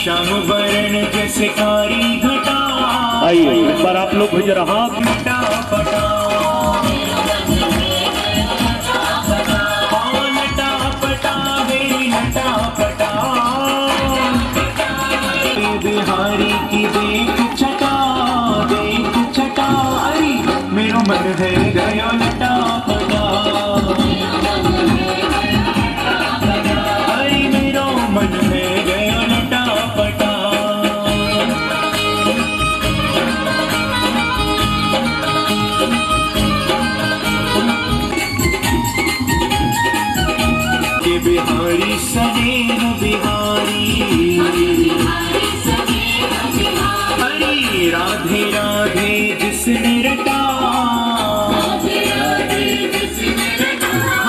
श्याम वरण जैसे कारी घटा। आइए एक बार आप लोग भेज रहा लटा पटा लटा पटा वे लटा पटा। बिहारी की देख छटा अरे मेरो मन है गयो लटा पटा। अरे मेरो मन है गयो लटा पटा। बिहारी सनेह बिहारी हरी राधे राधे जिसने रटा।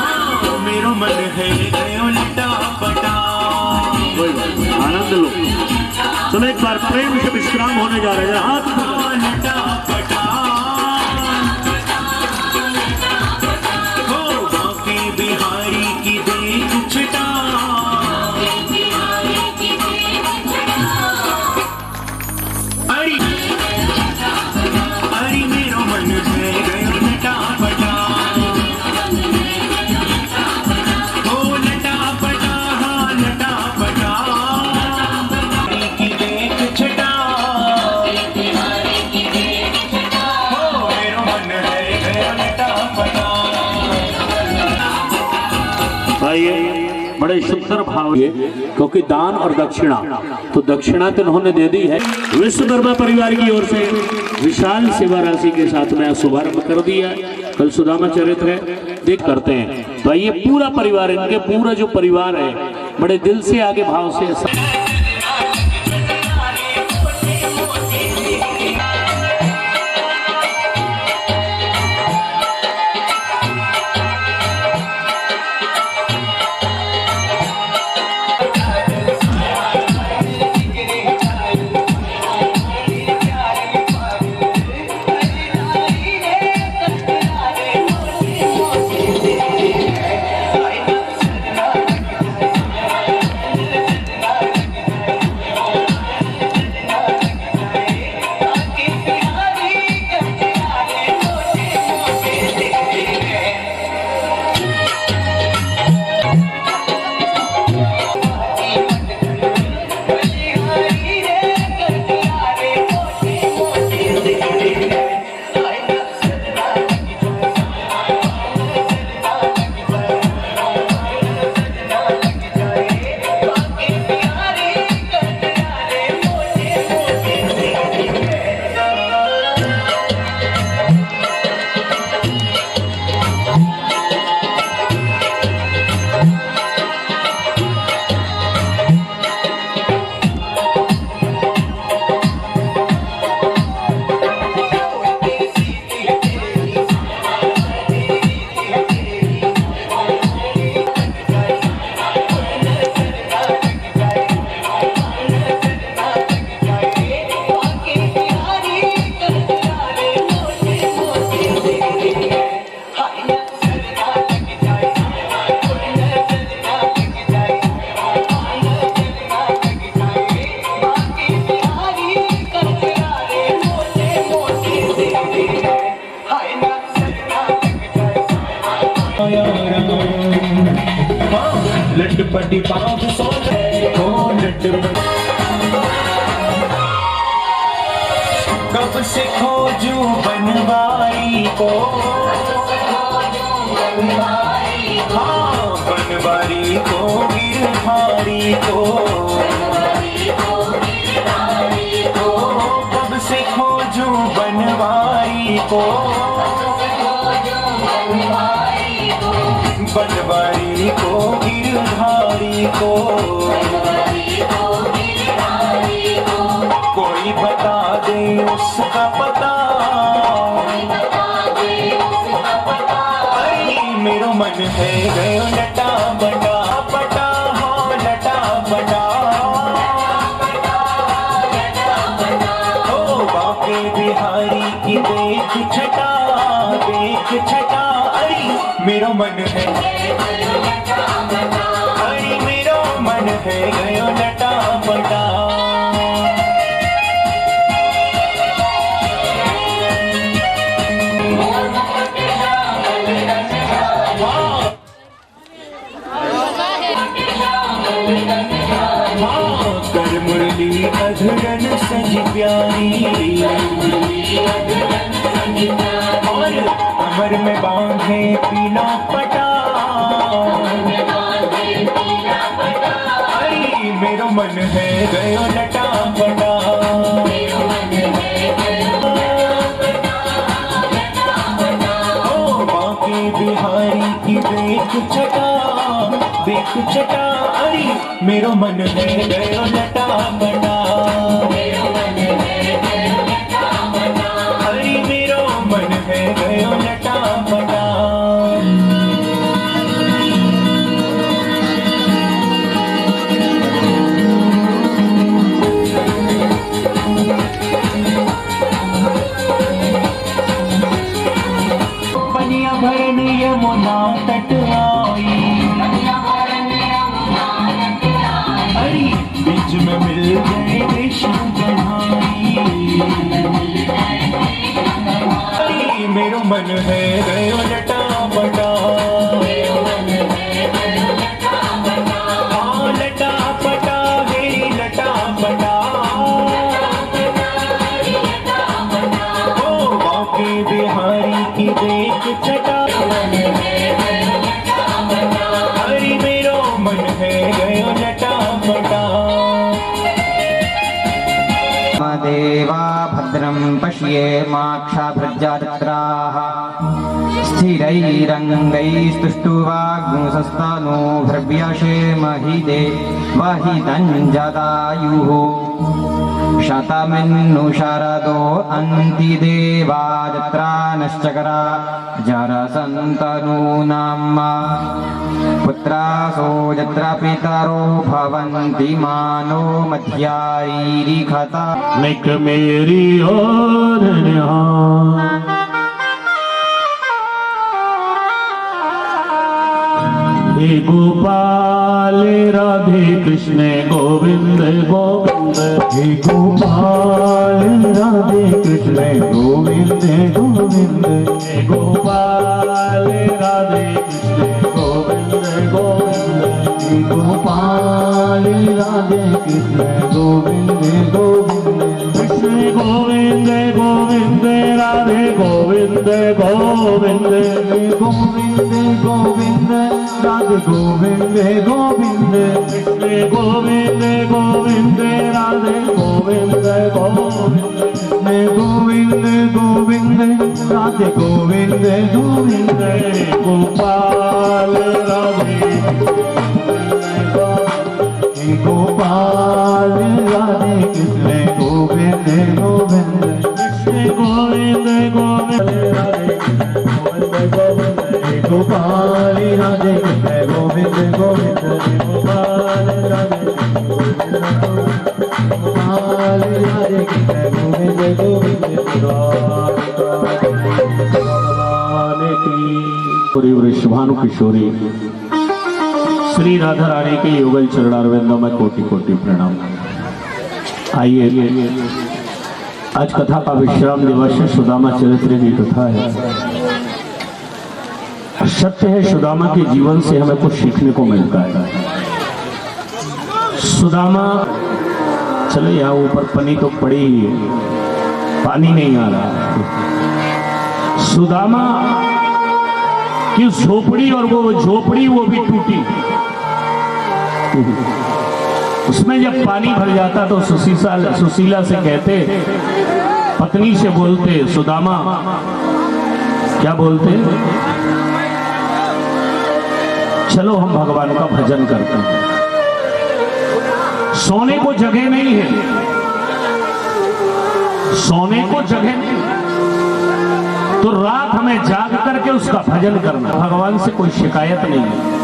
हाँ मेरो मन है गयो लटा पटा। आनंद लो। चलो एक बार प्रेम से विश्राम होने जा रहे हैं। हाथ लटा पटा हो बाकी बिहारी की देख छटा। अरे मेरो मन है गयो लटा पटा। हो लटा पटा हाँ लटा पटा। की देख छटा हो मेरो मन है गयो लटा पटा। आइए बड़े सुंदर भाव ये, क्योंकि दान और दक्षिणा, तो दक्षिणा तो उन्होंने दे दी है। विश्वकर्मा परिवार की ओर से विशाल सेवा राशि के साथ में शुभारंभ कर दिया। कल सुदामा चरित्र है, देख करते हैं। तो ये पूरा परिवार, इनके पूरा जो परिवार है बड़े दिल से आगे भाव से लटपटी पाँव सोने हो कब से खोजूं बनवारी को। हाँ बनवारी को गिरधारी को। कब से खोजूं बनवारी को। बनवारी को गिरधारी को। कोई बता दे उसका पता। अरे मेरो मन है गयो लटा बटा पटा। हाँ लटा बटा हो बाके बिहारी की देख छटा अरे मेरो मन है। अरे मेरो मन है गयो लटा बटा। हाँ कर मुरली अधरन सज प्यारी और कमर में बांधे पीला पटा अरे मेरो मन है गयो लटा पटा बिहारी की देख चटा अरे मेरो मन है गयो लटा बटा अरे मेरो मन है गयो लटा बटा पनिया भरन यमुना तट आई अरे बीच में मिल गए कृष्ण कन्हई अरे मेरो मन है गयो लटा बटा हाँ लटा पटा मेरी लटा बटा ओ बाकी बिहारी की देख चटा हरि मेरो मन है गयो लटा बटा देवा भद्रं पश्येमाक्षाभृजात्राः स्थिरैरङ्गैस्तुष्टुवाग्मुसस्तनो भ्रव्यशेमहि देवहितं जदायुः शतमिन्नु शरदो अन्तिदेवा यत्रा नश्चकरा जरसन्तनूनाम् पुत्रासो यत्र पितरो भवन्ति मानो मध्यारीरिखता निक मेरी ओर निहार हे गोपाल राधे कृष्ण गोविंद गोविंद हे गोपाल राधे कृष्ण गोविंद गोविंद हे गोपाल राधे कृष्ण गोविंद गोविंद हे गोपाल राधे कृष्ण गोविंद गोविंद कृष्ण गोविंद गोविंद राधे गोविंद गोविंद गोविंद गोविंद राधे गोविंद गोविंद कृष्ण गोविंद गोविंद राधे गोविंद गोविंद कृष्ण गोविंद गोविंद राधे गोविंद गोविंद गोपाल राधे गोपाल राधे कृष्ण गोविंद गोविंद कृष्ण गोविंद गोविंद राधे गोपाल राधे कृष्ण गोविंद गोविंद गोपाल राधे गोपाल राधे कृष्ण गोविंद गोविंद भगवान की वृषभानु किशोरी श्री राधा रानी के युगल चरणारविंदों में कोटि कोटि प्रणाम। आइए आज कथा का विश्राम दिवस है, सुदामा चरित्र की कथा है। सत्य है सुदामा के जीवन से हमें कुछ सीखने को मिलता है। सुदामा चले यहाँ ऊपर पनी तो पड़ी ही है, पानी नहीं आ रहा। सुदामा की झोपड़ी और वो झोपड़ी वो भी टूटी। उसमें जब पानी भर जाता तो सुशीला से कहते, पत्नी से बोलते, सुदामा क्या बोलते, चलो हम भगवान का भजन करते हैं। सोने को जगह नहीं है, सोने को जगह नहीं, तो रात हमें जाग करके उसका भजन करना। भगवान से कोई शिकायत नहीं है।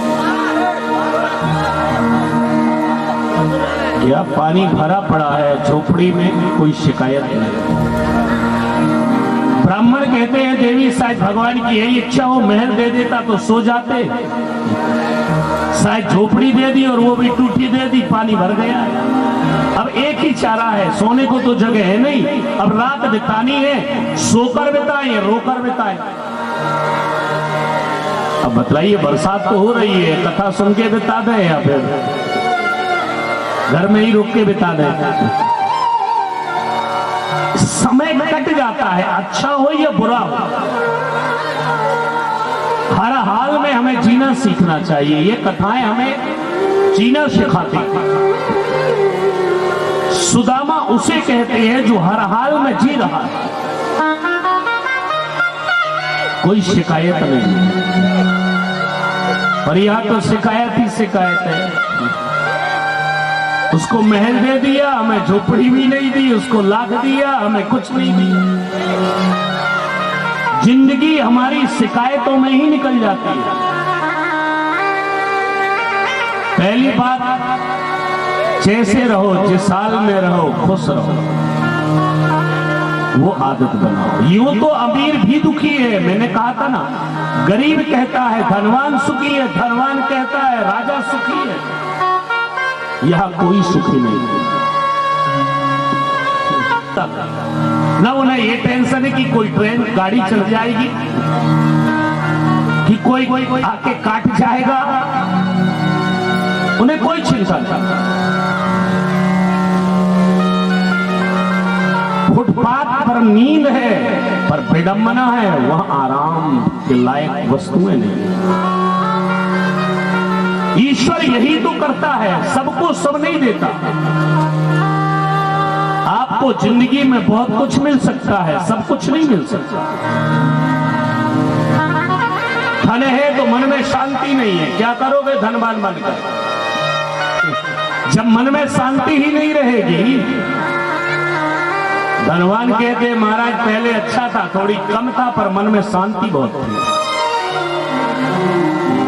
या पानी भरा पड़ा है झोपड़ी में, कोई शिकायत नहीं। ब्राह्मण कहते हैं देवी शायद भगवान की यही इच्छा हो, महल दे देता तो सो जाते, शायद झोपड़ी दे दी और वो भी टूटी दे दी, पानी भर गया। अब एक ही चारा है, सोने को तो जगह है नहीं, अब रात बितानी है, सोकर बिताए रोकर बिताए। अब बतलाइए, बरसात तो हो रही है, कथा सुन के बिता दें या फिर घर में ही रुक के बिता दे। समय कट जाता है, अच्छा हो या बुरा हो, हर हाल में हमें जीना सीखना चाहिए। ये कथाएं हमें जीना सिखाती हैं। सुदामा उसे कहते हैं जो हर हाल में जी रहा है, कोई शिकायत नहीं। और यहां तो शिकायत ही शिकायत है। उसको महल दे दिया, हमें झोपड़ी भी नहीं दी, उसको लाख दिया, हमें कुछ नहीं दिया। जिंदगी हमारी शिकायतों में ही निकल जाती है। पहली बात, जैसे रहो, जिस हाल में रहो, खुश रहो, वो आदत बनाओ। यूं तो अमीर भी दुखी है, मैंने कहा था ना, गरीब कहता है धनवान सुखी है, धनवान कहता है राजा सुखी है। यहां कोई सुखी नहीं। ना उन्हें ये टेंशन है कि कोई ट्रेन गाड़ी चल जाएगी, कि कोई आके काट जाएगा, उन्हें कोई चिंता नहीं। फुटपाथ पर नींद है, पर विडंबना है, वह आराम के लायक वस्तुएं नहीं। ईश्वर यही तो करता है, सबको सब नहीं देता। आपको जिंदगी में बहुत कुछ मिल सकता है, सब कुछ नहीं मिल सकता। धन है तो मन में शांति नहीं है, क्या करोगे धनवान बनकर? जब मन में शांति ही नहीं रहेगी। धनवान कहते महाराज पहले अच्छा था, थोड़ी कम था, पर मन में शांति बहुत थी।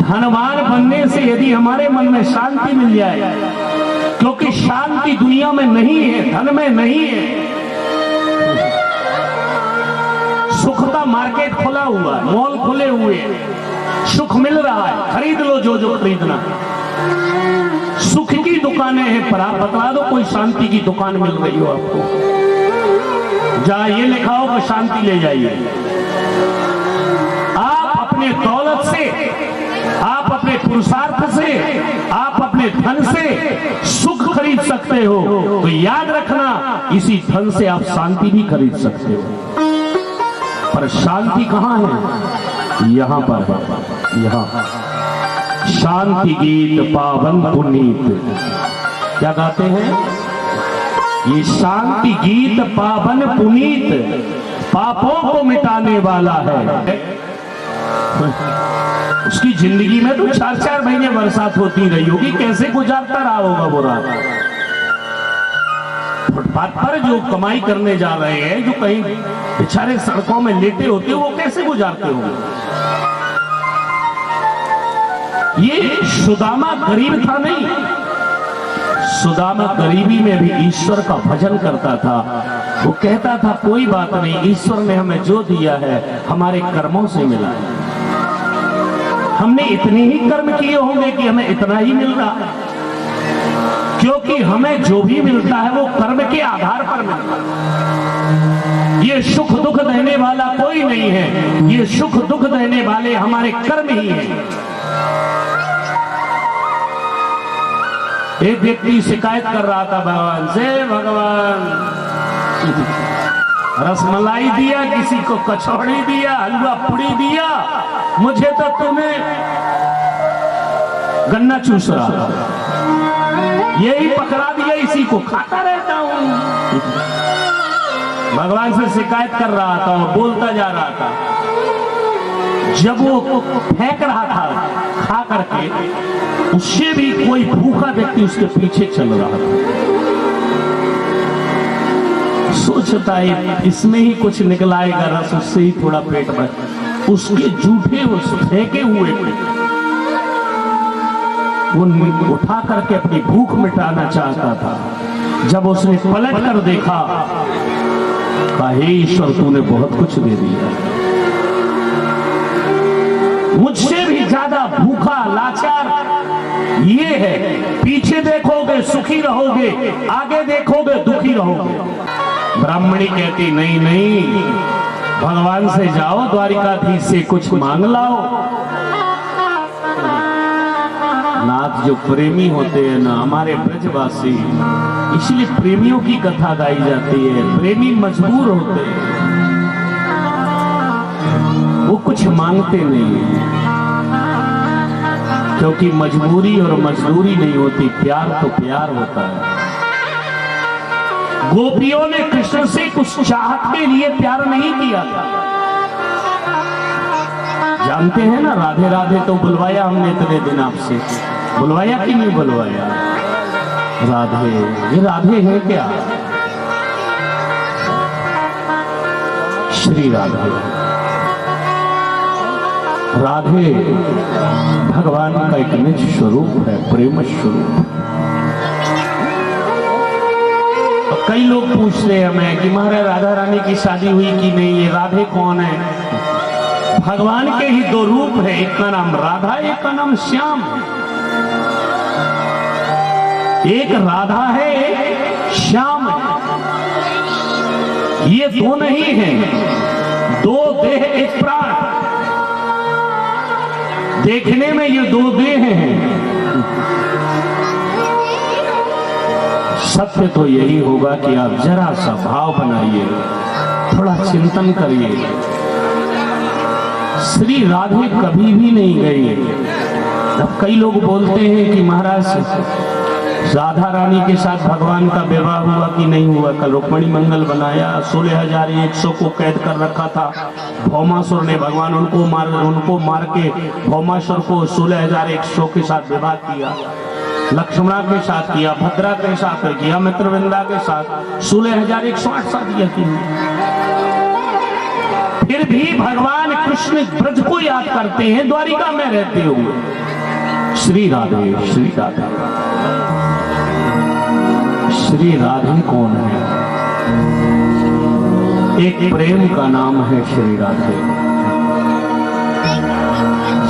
धनवान बनने से यदि हमारे मन में शांति मिल जाए, क्योंकि शांति दुनिया में नहीं है, धन में नहीं है। सुख का मार्केट खुला हुआ है, मॉल खुले हुए हैं, सुख मिल रहा है, खरीद लो जो जो खरीदना। सुख की दुकानें हैं, पर आप बता दो कोई शांति की दुकान मिल रही हो आपको? जहां ये लिखा हो कि शांति ले जाइए। आप अपने दौलत से, आप अपने पुरुषार्थ से, आप अपने धन से सुख खरीद सकते हो, तो याद रखना इसी धन से आप शांति भी खरीद सकते हो। पर शांति कहां है? यहां पर है। यहां शांति गीत पावन पुनीत, क्या गाते हैं? ये शांति गीत पावन पुनीत, पापों को मिटाने वाला है। उसकी जिंदगी में तो 4-4 महीने बरसात होती रही होगी, कैसे गुजारता रहा होगा वो रात? फुटपाथ पर जो कमाई करने जा रहे हैं, जो कहीं बेचारे सड़कों में लेटे होते, वो कैसे गुजारते होंगे? ये सुदामा गरीब था नहीं, सुदामा गरीबी में भी ईश्वर का भजन करता था। वो कहता था कोई बात नहीं, ईश्वर ने हमें जो दिया है हमारे कर्मों से मिला है। हमने इतने ही कर्म किए होंगे कि हमें इतना ही मिल रहा है, क्योंकि हमें जो भी मिलता है वो कर्म के आधार पर मिलता है। ये सुख दुख देने वाला कोई नहीं है, ये सुख दुख देने वाले हमारे कर्म ही हैं। एक व्यक्ति शिकायत कर रहा था भगवान से, भगवान रसमलाई दिया, किसी को कचौड़ी दिया, हलवा पूड़ी दिया, मुझे तो तूने गन्ना चूस रहा, यही पकड़ा दिया, इसी को खाता रहता हूं। भगवान से शिकायत कर रहा था और बोलता जा रहा था। जब वो फेंक रहा था खा करके, उससे भी कोई भूखा व्यक्ति उसके पीछे चल रहा था। सोचता है इसमें ही कुछ निकलाएगा रस, उससे ही थोड़ा पेट भर। उसके जूठे उस फेंके हुए वो उठा करके अपनी भूख मिटाना चाहता था। जब उसने पलट कर देखा, कहा हे ईश्वर तूने बहुत कुछ दे दिया, मुझसे भी ज्यादा भूखा लाचार ये है। पीछे देखोगे सुखी रहोगे, आगे देखोगे दुखी रहोगे। ब्राह्मणी कहती नहीं नहीं, भगवान से जाओ, द्वारिकाधीश से कुछ मांग लाओ। नाथ जो प्रेमी होते हैं ना हमारे ब्रजवासी, इसलिए प्रेमियों की कथा गाई जाती है। प्रेमी मजबूर होते हैं, वो कुछ मांगते नहीं है, क्योंकि मजबूरी और मजदूरी नहीं होती, प्यार तो प्यार होता है। गोपियों ने कृष्ण से कुछ चाहत के लिए प्यार नहीं किया था। जानते हैं ना, राधे राधे तो बुलवाया हमने इतने दिन आपसे, बुलवाया कि नहीं बुलवाया? राधे, ये राधे है क्या? श्री राधे, राधे भगवान का एक निज स्वरूप है, प्रेम स्वरूप। कई लोग पूछते हैं हमें कि महाराज राधा रानी की शादी हुई कि नहीं, ये राधे कौन है? भगवान के ही दो रूप है, एक का नाम राधा, एक का नाम श्याम। एक राधा है, एक श्याम है। ये दो नहीं है, दो देह एक प्राण। देखने में ये दो देह हैं, सत्य तो यही होगा कि आप जरा सा भाव बनाइए, थोड़ा चिंतन करिए। श्री राधे कभी भी नहीं गई। अब कई लोग बोलते हैं कि महाराज राधा रानी के साथ भगवान का विवाह हुआ कि नहीं हुआ? कल रुक्मिणी मंगल बनाया, 16,100 को कैद कर रखा था। भौमासुर ने, भगवान उनको मार के भौमासुर को 16,100 के साथ विवाह किया। लक्ष्मणा के साथ किया, भद्रा के साथ किया, मित्रविंदा के साथ 16,108 शादियां की। फिर भी भगवान कृष्ण ब्रज को याद करते हैं द्वारिका में रहते हुए। श्री राधे, श्री राधे। श्री राधे कौन है? एक प्रेम का नाम है श्री राधे।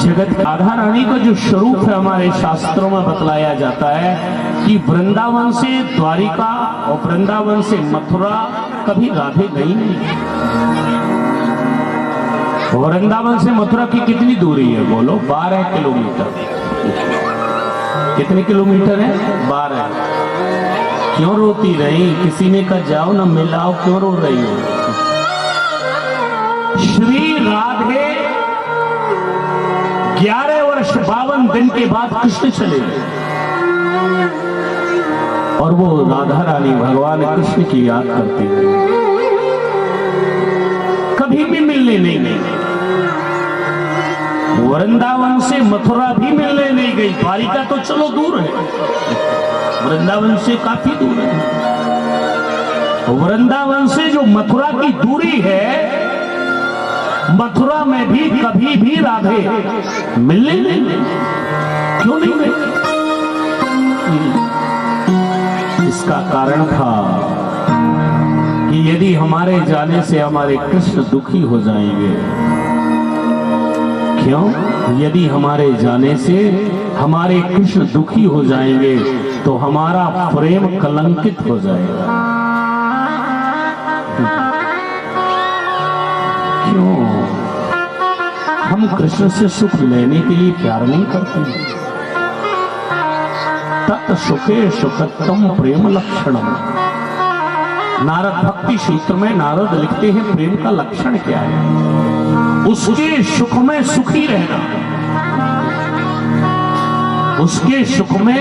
जगत राधा रानी का जो स्वरूप है हमारे शास्त्रों में बतलाया जाता है कि वृंदावन से द्वारिका और वृंदावन से मथुरा कभी राधे गई नहीं। वृंदावन से मथुरा की कितनी दूरी है बोलो? 12 किलोमीटर। कितने किलोमीटर है? 12। क्यों रोती रही? किसी ने कहा जाओ ना मिलाओ, क्यों रो रही हो? श्री राधे 11 वर्ष 52 दिन के बाद कृष्ण चले गए और वो राधा रानी भगवान कृष्ण की याद करती थी, कभी भी मिलने नहीं गई। वृंदावन से मथुरा भी मिलने नहीं गई। द्वारिका तो चलो दूर है, वृंदावन से काफी दूर है। वृंदावन से जो मथुरा की दूरी है, मथुरा में भी कभी भी राधे मिलने नहीं गई। क्यों नहीं गई? इसका कारण था कि यदि हमारे जाने से हमारे कृष्ण दुखी हो जाएंगे। क्यों? यदि हमारे जाने से हमारे कृष्ण दुखी हो जाएंगे तो हमारा प्रेम कलंकित हो जाएगा। क्यों? हम कृष्ण से सुख लेने के लिए प्यार नहीं करते। तत् सुखे सुखत्तम प्रेम लक्षणम। नारद भक्ति सूत्र में नारद लिखते हैं प्रेम का लक्षण क्या है? उसके सुख में सुखी रहना, उसके सुख में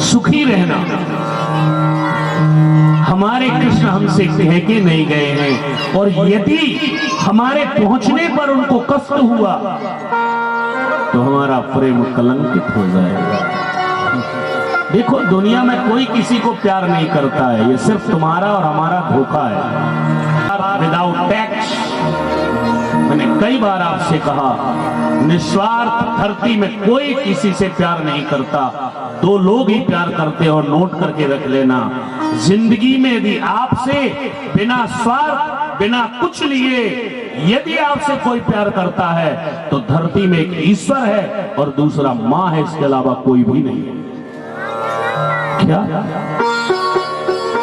सुखी रहना। हमारे कृष्ण हमसे कह के नहीं गए हैं, और यदि हमारे पहुंचने पर उनको कष्ट हुआ तो हमारा प्रेम कलंकित हो जाएगा। देखो, दुनिया में कोई किसी को प्यार नहीं करता है, ये सिर्फ तुम्हारा और हमारा धोखा है। विदाउट टैक्स, मैंने कई बार आपसे कहा, निस्वार्थ धरती में कोई किसी से प्यार नहीं करता, दो लोग ही प्यार करते हैं। और नोट करके रख लेना, जिंदगी में भी आपसे बिना स्वार्थ, बिना कुछ लिए यदि आपसे कोई प्यार करता है तो धरती में एक ईश्वर है और दूसरा मां है, इसके अलावा कोई भी नहीं है। क्या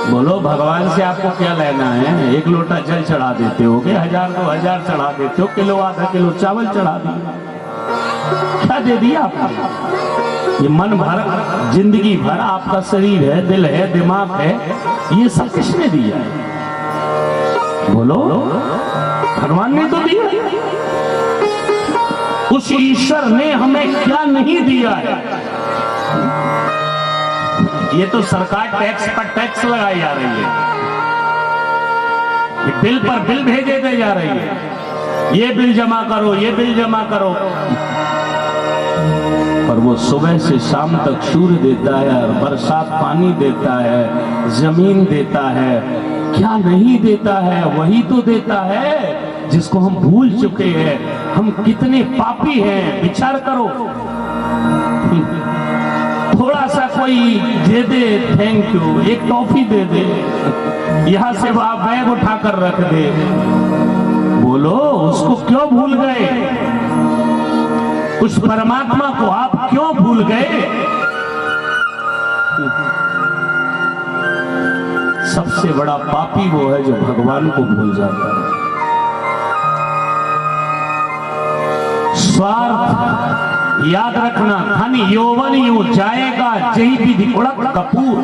बोलो, भगवान से आपको क्या लेना है? एक लोटा जल चढ़ा देते हो, 1000 2000 चढ़ा देते हो, किलो आधा किलो चावल चढ़ा दिया, क्या दे दिया आपने? ये मन भर जिंदगी भर आपका शरीर है, दिल है, दिमाग है, ये सब किसने दिया है? बोलो, भगवान ने तो दिया है। उस ईश्वर ने हमें क्या नहीं दिया है? ये तो सरकार टैक्स पर टैक्स लगाई जा रही है, ये बिल पर बिल भेजे दे जा रही है, ये बिल जमा करो, ये बिल जमा करो। पर वो सुबह से शाम तक सूर्य देता है, बरसात पानी देता है, जमीन देता है, क्या नहीं देता है? वही तो देता है जिसको हम भूल चुके हैं। हम कितने पापी हैं, विचार करो। थोड़ा सा कोई दे दे थैंक यू, एक टॉफी दे दे, यहां से वहां बैग उठाकर रख दे, बोलो उसको क्यों भूल गए? उस परमात्मा को आप क्यों भूल गए? सबसे बड़ा पापी वो है जो भगवान को भूल जाता है। स्वार्थ याद रखना, धन यौवन यूं जाएगा जही विधि उड़क कपूर,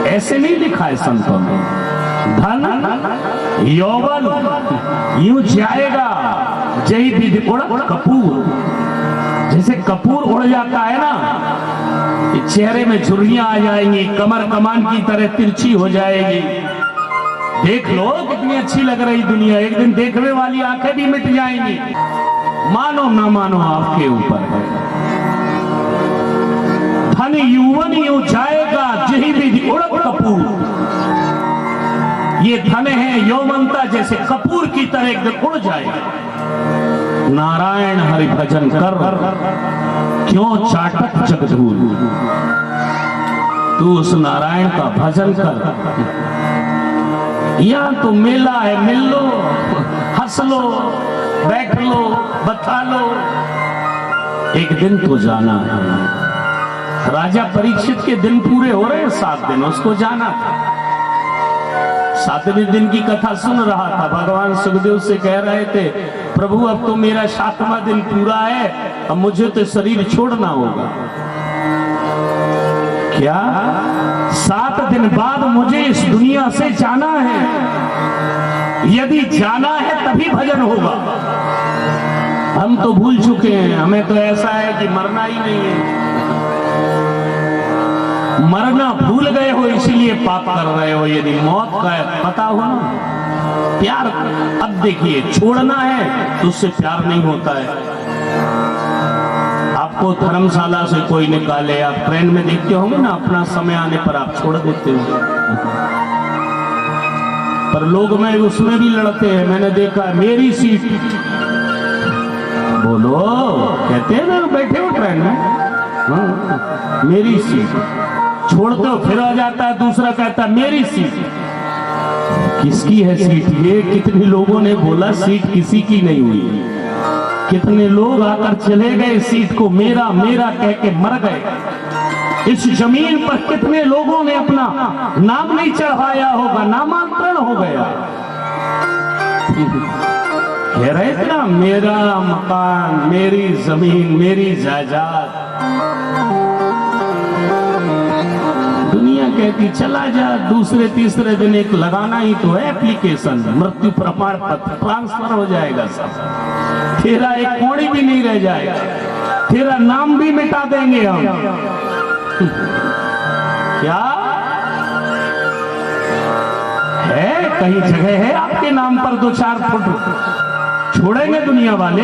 ऐसे नहीं लिखा है संतों ने। धन यौवन यूं जाएगा जही विधि उड़क कपूर, जैसे कपूर उड़ जाता है ना, चेहरे में झुर्रियां आ जाएंगी, कमर कमान की तरह तिरछी हो जाएगी। देख लो कितनी अच्छी लग रही दुनिया, एक दिन देखने वाली आंखें भी मिट जाएंगी। मानो ना मानो आपके ऊपर है। धन यौवन यूं जाएगा जही विधि उड़क कपूर, ये धन है यौवनता जैसे कपूर की तरह एक दिन उड़ जाएगा। नारायण हरि भजन कर क्यों चाटक जगधूल, तू उस नारायण का भजन कर। यहां तो मेला है, मिल लो, हंस लो, बैठ लो, बता लो, एक दिन तो जाना है। राजा परीक्षित के दिन पूरे हो रहे हैं, 7 दिन, उसको जाना था। 7वें दिन की कथा सुन रहा था, भगवान सुखदेव से कह रहे थे, प्रभु अब तो मेरा 7वां दिन पूरा है, अब मुझे तो शरीर छोड़ना होगा। क्या 7 दिन बाद मुझे इस दुनिया से जाना है? यदि जाना है तभी भजन होगा। हम तो भूल चुके हैं, हमें तो ऐसा है कि मरना ही नहीं है। मरना भूल गए हो इसलिए पाप कर रहे हो। यदि मौत का पता हो ना, प्यार, अब देखिए छोड़ना है तो उससे प्यार नहीं होता है। आपको धर्मशाला से कोई निकाले, आप ट्रेन में देखते होंगे ना, अपना समय आने पर आप छोड़ देते हो। पर लोग में उसमें भी लड़ते हैं, मैंने देखा, मेरी सीट, बोलो कहते हैं ना, बैठे हो ट्रेन में, हाँ मेरी सीट, छोड़ते हो फिर आ जाता है दूसरा, कहता है मेरी सीट। किसकी है सीट ये? कितने लोगों ने बोला सीट किसी की नहीं हुई, कितने लोग आकर चले गए सीट को मेरा मेरा कह के मर गए। इस जमीन पर कितने लोगों ने अपना नाम नहीं चढ़ाया होगा, नामांतरण हो गया। कह रहे थे ना, मेरा मकान, मेरी जमीन, मेरी जायदाद। दुनिया कहती चला जा, दूसरे तीसरे दिन एक लगाना ही तो है एप्लीकेशन, मृत्यु प्रमाण पत्र, ट्रांसफर हो जाएगा सब, तेरा एक कौड़ी भी नहीं रह जाएगा, तेरा नाम भी मिटा देंगे हम। क्या है? कहीं जगह है आपके नाम पर 2-4 फुट छोड़ेंगे दुनिया वाले?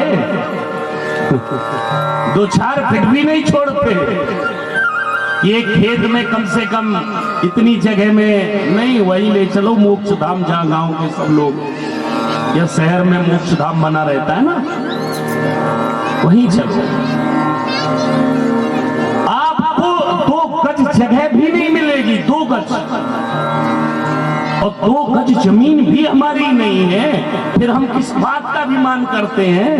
2-4 फीट भी नहीं छोड़ते। ये खेत में कम से कम इतनी जगह में नहीं, वही ले चलो मोक्ष धाम, जहां गांव के सब लोग या शहर में मोक्ष धाम बना रहता है ना, वहीं चलो। आपको 2 गज जगह भी नहीं मिलेगी, 2 गज, और 2 गज जमीन भी हमारी नहीं है, फिर हम किस बात का अभिमान करते हैं?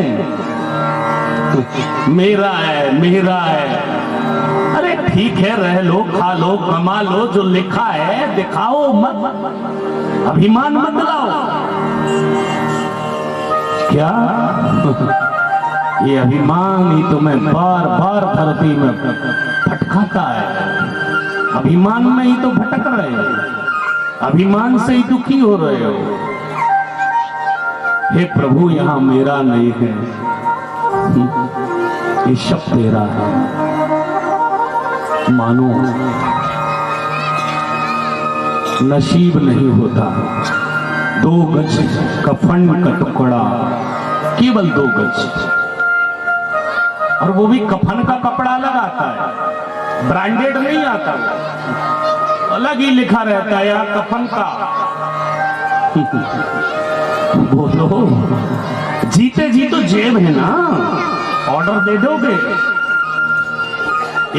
मेरा है, मेरा है। अरे ठीक है, रह लो, खा लो, कमा लो, जो लिखा है दिखाओ मत, अभिमान मत लाओ। क्या ये अभिमान ही तुम्हें बार बार धरती में सिखाता है। अभिमान में ही तो भटक रहे हो, अभिमान से ही दुखी हो रहे हो। हे प्रभु, यहां मेरा नहीं है, ये सब तेरा है। मानो नसीब नहीं होता 2 गज कफन का टुकड़ा, केवल 2 गज, और वो भी कफन का कपड़ा लगाता है, ब्रांडेड नहीं आता, अलग ही लिखा रहता है यहाँ कफन का। बोलो, जीते जी तो जेब है ना, ऑर्डर दे दोगे,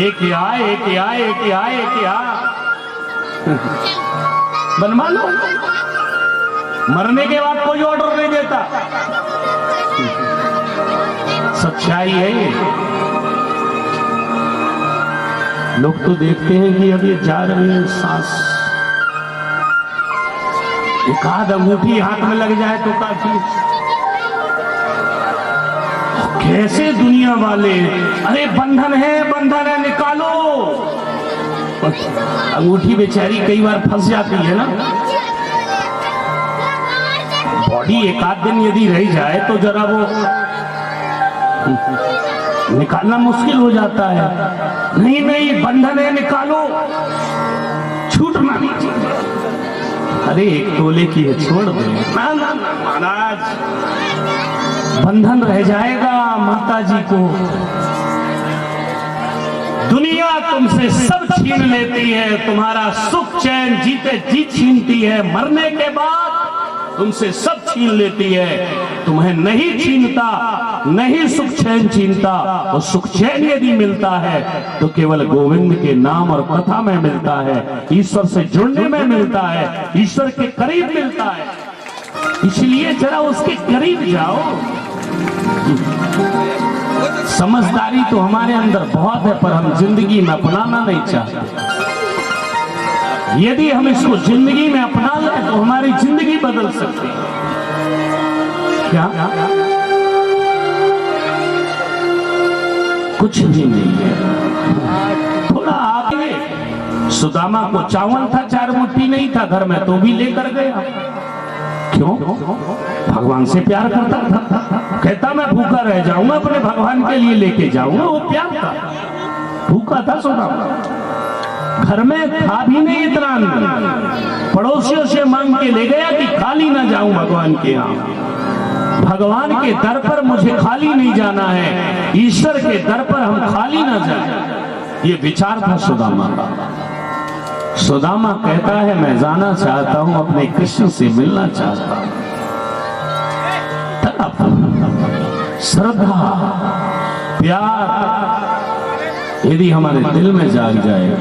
एक यहाँ, एक यहाँ, एक यहाँ, एक यहाँ बनवा लो। मरने के बाद कोई ऑर्डर नहीं देता। सच्चाई है ये। लोग तो देखते हैं कि अब ये जा रहे हैं सांस, एक आध अंगूठी हाथ में लग जाए तो काफी। कैसे दुनिया वाले, अरे बंधन है निकालो। अंगूठी बेचारी कई बार फंस जाती है ना, बॉडी एक आध दिन यदि रह जाए तो जरा वो निकालना मुश्किल हो जाता है। नहीं बंधन है, निकालो, छूटना नहीं चाहिए। अरे 1 तोले की है, छोड़ दे ना महाराज, बंधन रह जाएगा माता जी को। दुनिया तुमसे सब छीन लेती है, तुम्हारा सुख चैन जीते जी छीनती है, मरने के बाद तुमसे सब छीन लेती है। तुम्हें नहीं छीनता, नहीं सुख चैन छीनता। और सुख चैन यदि मिलता है तो केवल गोविंद के नाम और कथा में मिलता है, ईश्वर से जुड़ने में मिलता है, ईश्वर के करीब मिलता है। इसलिए जरा उसके करीब जाओ। समझदारी तो हमारे अंदर बहुत है, पर हम जिंदगी में अपनाना नहीं चाहते। यदि हम इसको जिंदगी में अपना लें तो हमारी जिंदगी बदल सकती है। क्या? कुछ भी नहीं है। थोड़ा आगे सुदामा को चावल था, 4 मुट्ठी नहीं था घर में, तो भी लेकर गया। क्यों? भगवान से प्यार करता था। कहता मैं भूखा रह जाऊंगा, अपने भगवान के लिए लेके जाऊंगा। वो प्यार था, भूखा था सुदामा। घर में था भी नहीं इतना अन्न, पड़ोसियों से मांग के ले गया कि खाली ना जाऊं भगवान के यहाँ। भगवान के दर पर मुझे खाली नहीं जाना है, ईश्वर के दर पर हम खाली ना जाए। ये विचार था सुदामा का। सुदामा कहता है मैं जाना चाहता हूं, अपने कृष्ण से मिलना चाहता हूं। श्रद्धा, प्यार यदि हमारे दिल में जाग जाए,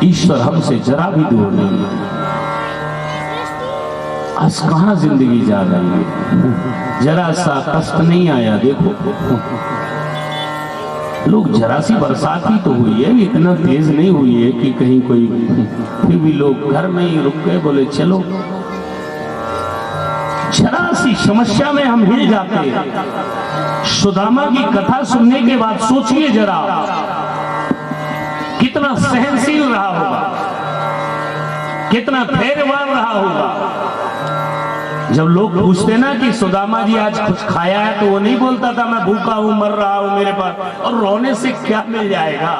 ईश्वर हमसे जरा भी दूर नहीं। आज कहां जिंदगी जा रही है? जरा सा कष्ट नहीं आया। देखो लोग, जरा सी बरसात ही तो हुई है, इतना तेज नहीं हुई है कि कहीं कोई, फिर भी लोग घर में ही रुक गए, बोले चलो। जरा सी समस्या में हम हिल जाते हैं। सुदामा की कथा सुनने के बाद सोचिए जरा, कितना सहनशील रहा होगा, कितना धैर्यवान रहा होगा। जब लोग पूछते ना कि सुदामा जी आज कुछ खाया है, तो वो नहीं बोलता था मैं भूखा हूं, मर रहा हूं, मेरे पास और रोने से क्या मिल जाएगा।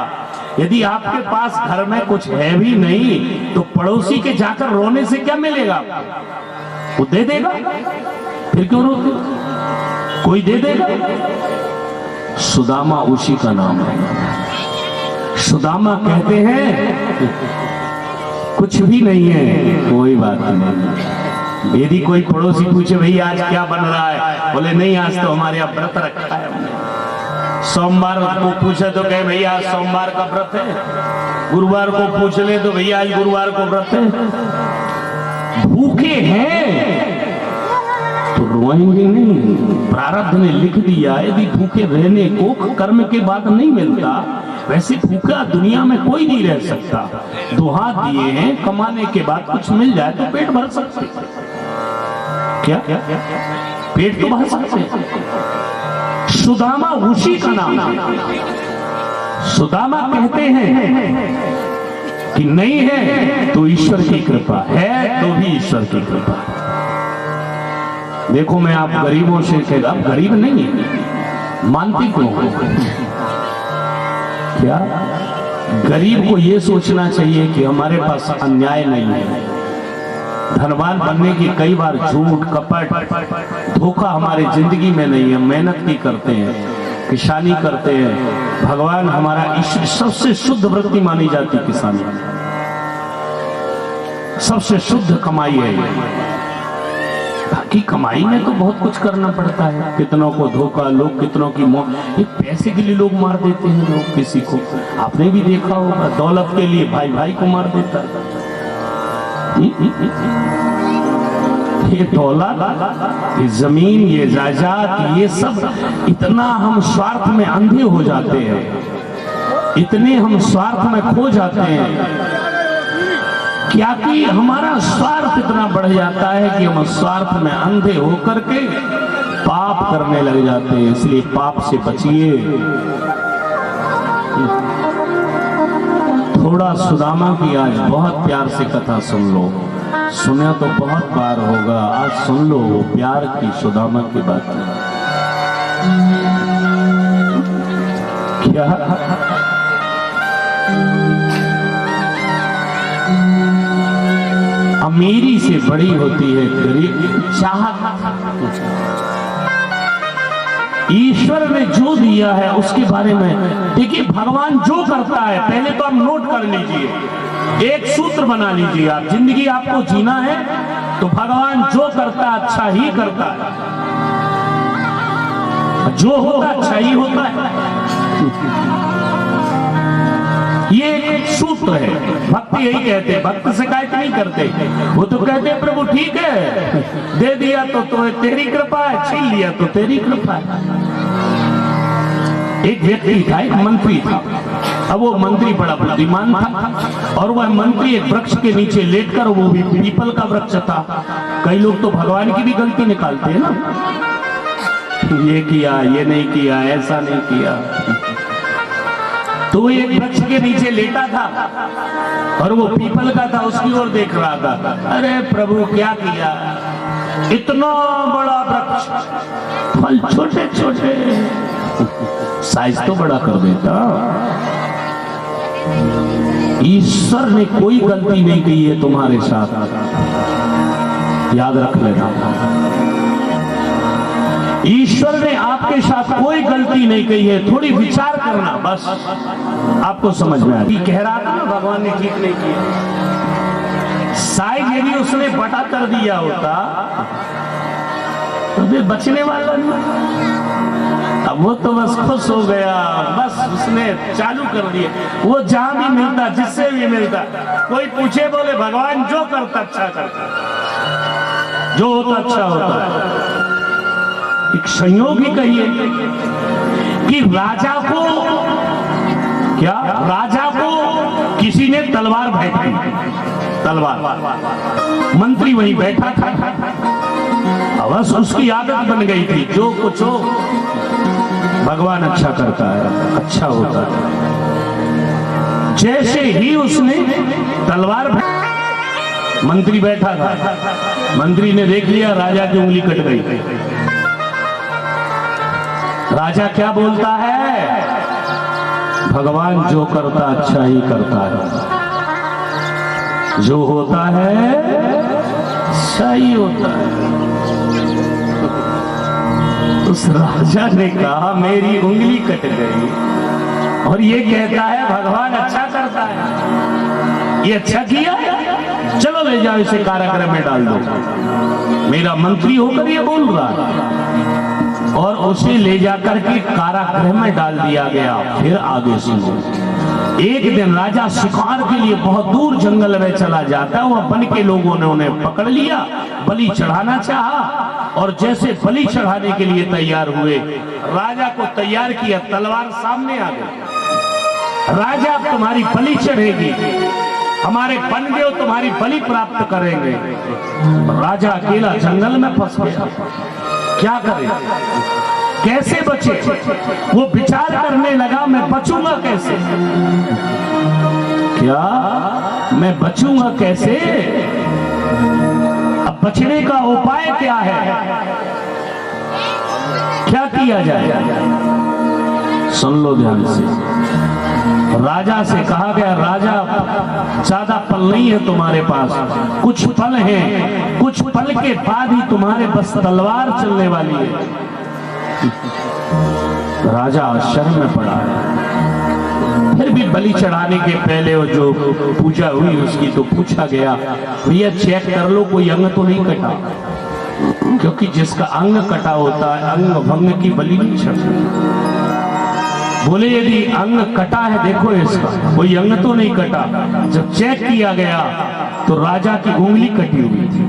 यदि आपके पास घर में कुछ है भी नहीं तो पड़ोसी के जाकर रोने से क्या मिलेगा? वो दे देगा, फिर क्यों रोते? कोई दे देगा। सुदामा उसी का नाम है। सुदामा कहते हैं कुछ भी नहीं है, कोई बात नहीं। यदि कोई पड़ोसी पूछे भैया आज क्या बन रहा है, बोले नहीं आज तो हमारे यहाँ व्रत रखा है हमने। सोमवार को पूछे तो कहे भैया आज सोमवार का व्रत है। गुरुवार को पूछ ले तो भैया आज गुरुवार को व्रत है। भूखे हैं तो रोएंगे नहीं। प्रारब्ध ने लिख दिया, यदि भूखे रहने को कर्म के बाद नहीं मिलता, वैसे भूखा दुनिया में कोई नहीं रह सकता। 2 हाथ दिए हैं, कमाने के बाद कुछ मिल जाए तो पेट भर सकते। क्या पेट तो भर सकते। सुदामा उसी का नाम है। सुदामा कहते हैं कि नहीं है तो ईश्वर की कृपा है, तो भी ईश्वर की कृपा। देखो मैं आप गरीबों से कहता, आप गरीब नहीं है, मानती क्यों? क्या गरीब को यह सोचना चाहिए कि हमारे पास अन्याय नहीं है। धनवान बनने की कई बार झूठ, कपट, धोखा हमारे जिंदगी में नहीं है। मेहनत की करते हैं, किसानी करते हैं। भगवान हमारा ईश्वर, सबसे शुद्ध वृत्ति मानी जाती किसानी, सबसे शुद्ध कमाई है ये। बाकी कमाई में तो बहुत कुछ करना पड़ता है, कितनों को धोखा, लोग कितनों की मौत। एक पैसे के लिए लोग मार देते हैं लोग किसी को, आपने भी देखा होगा। दौलत के लिए भाई भाई को मार देता है। ये दौलत, ये जमीन, ये जायदाद, ये सब इतना हम स्वार्थ में अंधे हो जाते हैं, इतने हम स्वार्थ में खो जाते हैं क्या कि हमारा स्वार्थ इतना बढ़ जाता है कि हम स्वार्थ में अंधे होकर के पाप करने लग जाते हैं। इसलिए पाप से बचिए। थोड़ा सुदामा की आज बहुत प्यार से कथा सुन लो। सुना तो बहुत बार होगा, आज सुन लो वो प्यार की सुदामा की बात। क्या अमीरी से बड़ी होती है गरीब चाहत। ईश्वर ने जो दिया है उसके बारे में देखिए, भगवान जो करता है, पहले तो आप नोट कर लीजिए, एक सूत्र बना लीजिए। आप जिंदगी आपको जीना है तो भगवान जो करता है अच्छा ही करता है, जो होता अच्छा ही होता है। ये एक सूत्र है। भक्त यही कहते हैं, भक्त शिकायत नहीं करते, वो तो कहते हैं प्रभु ठीक है, दे दिया तो तेरी कृपा है, छीन लिया तो तेरी कृपा है। एक व्यक्ति था, एक मंत्री था। अब वो मंत्री बड़ा बुद्धिमान था और वह मंत्री एक वृक्ष के नीचे लेटकर, वो भी पीपल का वृक्ष था। कई लोग तो भगवान की भी गलती निकालते हैं ना, ये किया, ये नहीं किया, ऐसा नहीं किया। तो एक वृक्ष के नीचे लेटा था और वो पीपल का था, उसकी ओर देख रहा था। अरे प्रभु क्या किया, इतना बड़ा वृक्ष, फल छोटे छोटे, साइज तो बड़ा कर देता। ईश्वर ने कोई गलती नहीं की है तुम्हारे साथ, याद रख लेना। ईश्वर ने आपके साथ कोई गलती नहीं की है, थोड़ी विचार करना बस, आपको समझ में आएगी। कह रहा था ना भगवान ने ठीक नहीं किया, साइज यदि उसने बटा कर दिया होता तो फिर बचने वाला नहीं। अब वो तो बस खुश हो गया, बस उसने चालू कर दिया। वो जहां भी मिलता, जिससे भी मिलता, कोई पूछे बोले भगवान जो करता अच्छा करता, जो होता अच्छा होता। एक संयोग ही कहिए कि राजा को, क्या राजा को किसी ने तलवार भेंटी, तलवार, मंत्री वहीं बैठा था, बस उसकी आदत बन गई थी, जो कुछ हो भगवान अच्छा करता है, अच्छा होता है। जैसे ही उसने तलवार, मंत्री बैठा था, मंत्री ने देख लिया राजा की उंगली कट गई। राजा क्या बोलता है, भगवान जो करता अच्छा ही करता है, जो होता है अच्छा ही होता है। उस राजा ने कहा मेरी उंगली कट गई और ये कहता है भगवान अच्छा करता है, ये अच्छा किया, चलो ले जाओ इसे कारागृह में डाल दो। मेरा मंत्री होकर ये बोल रहा है, और उसे ले जाकर के कारागृह में डाल दिया गया। फिर आगे सुनो, एक दिन राजा शिकार के लिए बहुत दूर जंगल में चला जाता, वह वन के लोगों ने उन्हें पकड़ लिया, बलि चढ़ाना चाहा, और जैसे बलि चढ़ाने के लिए तैयार हुए, राजा को तैयार किया, तलवार सामने आ गई। राजा तुम्हारी बलि चढ़ेगी, हमारे बनदेव तुम्हारी बलि प्राप्त करेंगे। राजा अकेला जंगल में फंस गया, क्या करे? कैसे बचे? वो विचार करने लगा, मैं बचूंगा कैसे? क्या मैं बचूंगा कैसे? अब बचने का उपाय क्या है? क्या किया जाए? सुन लो ध्यान से। राजा से कहा गया, राजा ज्यादा पल नहीं है तुम्हारे पास, कुछ पल हैं, कुछ पल के बाद ही तुम्हारे बस तलवार चलने वाली है। राजा आश्चर्य में पड़ा है। फिर भी बलि चढ़ाने के पहले वो जो पूजा हुई उसकी तो पूछा गया, भैया चेक कर लो कोई अंग तो नहीं कटा, क्योंकि जिसका अंग कटा होता है अंग भंग की बलि नहीं चढ़ती। बोले यदि अंग कटा है, देखो इसका कोई अंग तो नहीं कटा। जब चेक किया गया तो राजा की उंगली कटी हुई थी।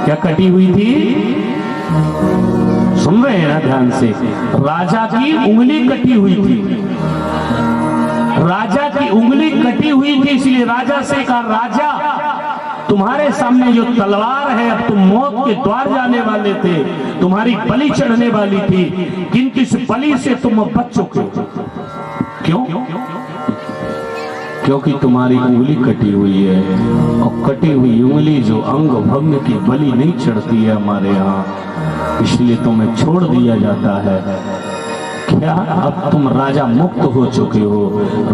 क्या कटी हुई थी? सुन रहे हैं ना ध्यान से? राजा की उंगली कटी हुई थी। राजा की उंगली कटी हुई थी, इसलिए राजा से कहा, राजा तुम्हारे सामने जो तलवार है, अब तुम मौत के द्वार जाने वाले थे, तुम्हारी बलि चढ़ने वाली थी, किंतु इस बलि से तुम अब बच चुके हो। क्यों? क्योंकि तुम्हारी उंगली कटी हुई है, और कटी हुई उंगली जो अंग भंग की बलि नहीं चढ़ती है हमारे यहाँ, इसलिए तुम्हें छोड़ दिया जाता है। क्या अब तुम राजा मुक्त हो चुके हो?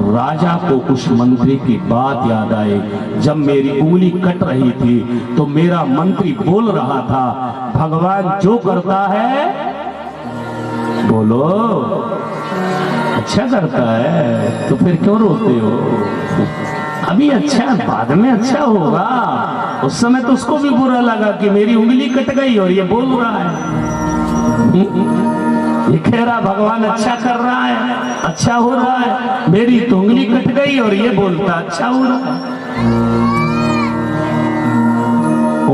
राजा को उस मंत्री की बात याद आई, जब मेरी उंगली कट रही थी तो मेरा मंत्री बोल रहा था, भगवान जो करता है, बोलो अच्छा करता है, तो फिर क्यों रोते हो? अभी अच्छा, बाद में अच्छा होगा। उस समय तो उसको भी बुरा लगा कि मेरी उंगली कट गई और ये बोल रहा है, ये कह रहा भगवान अच्छा कर रहा है, अच्छा हो रहा है, मेरी तो उंगली कट गई और ये बोलता अच्छा हो रहा है।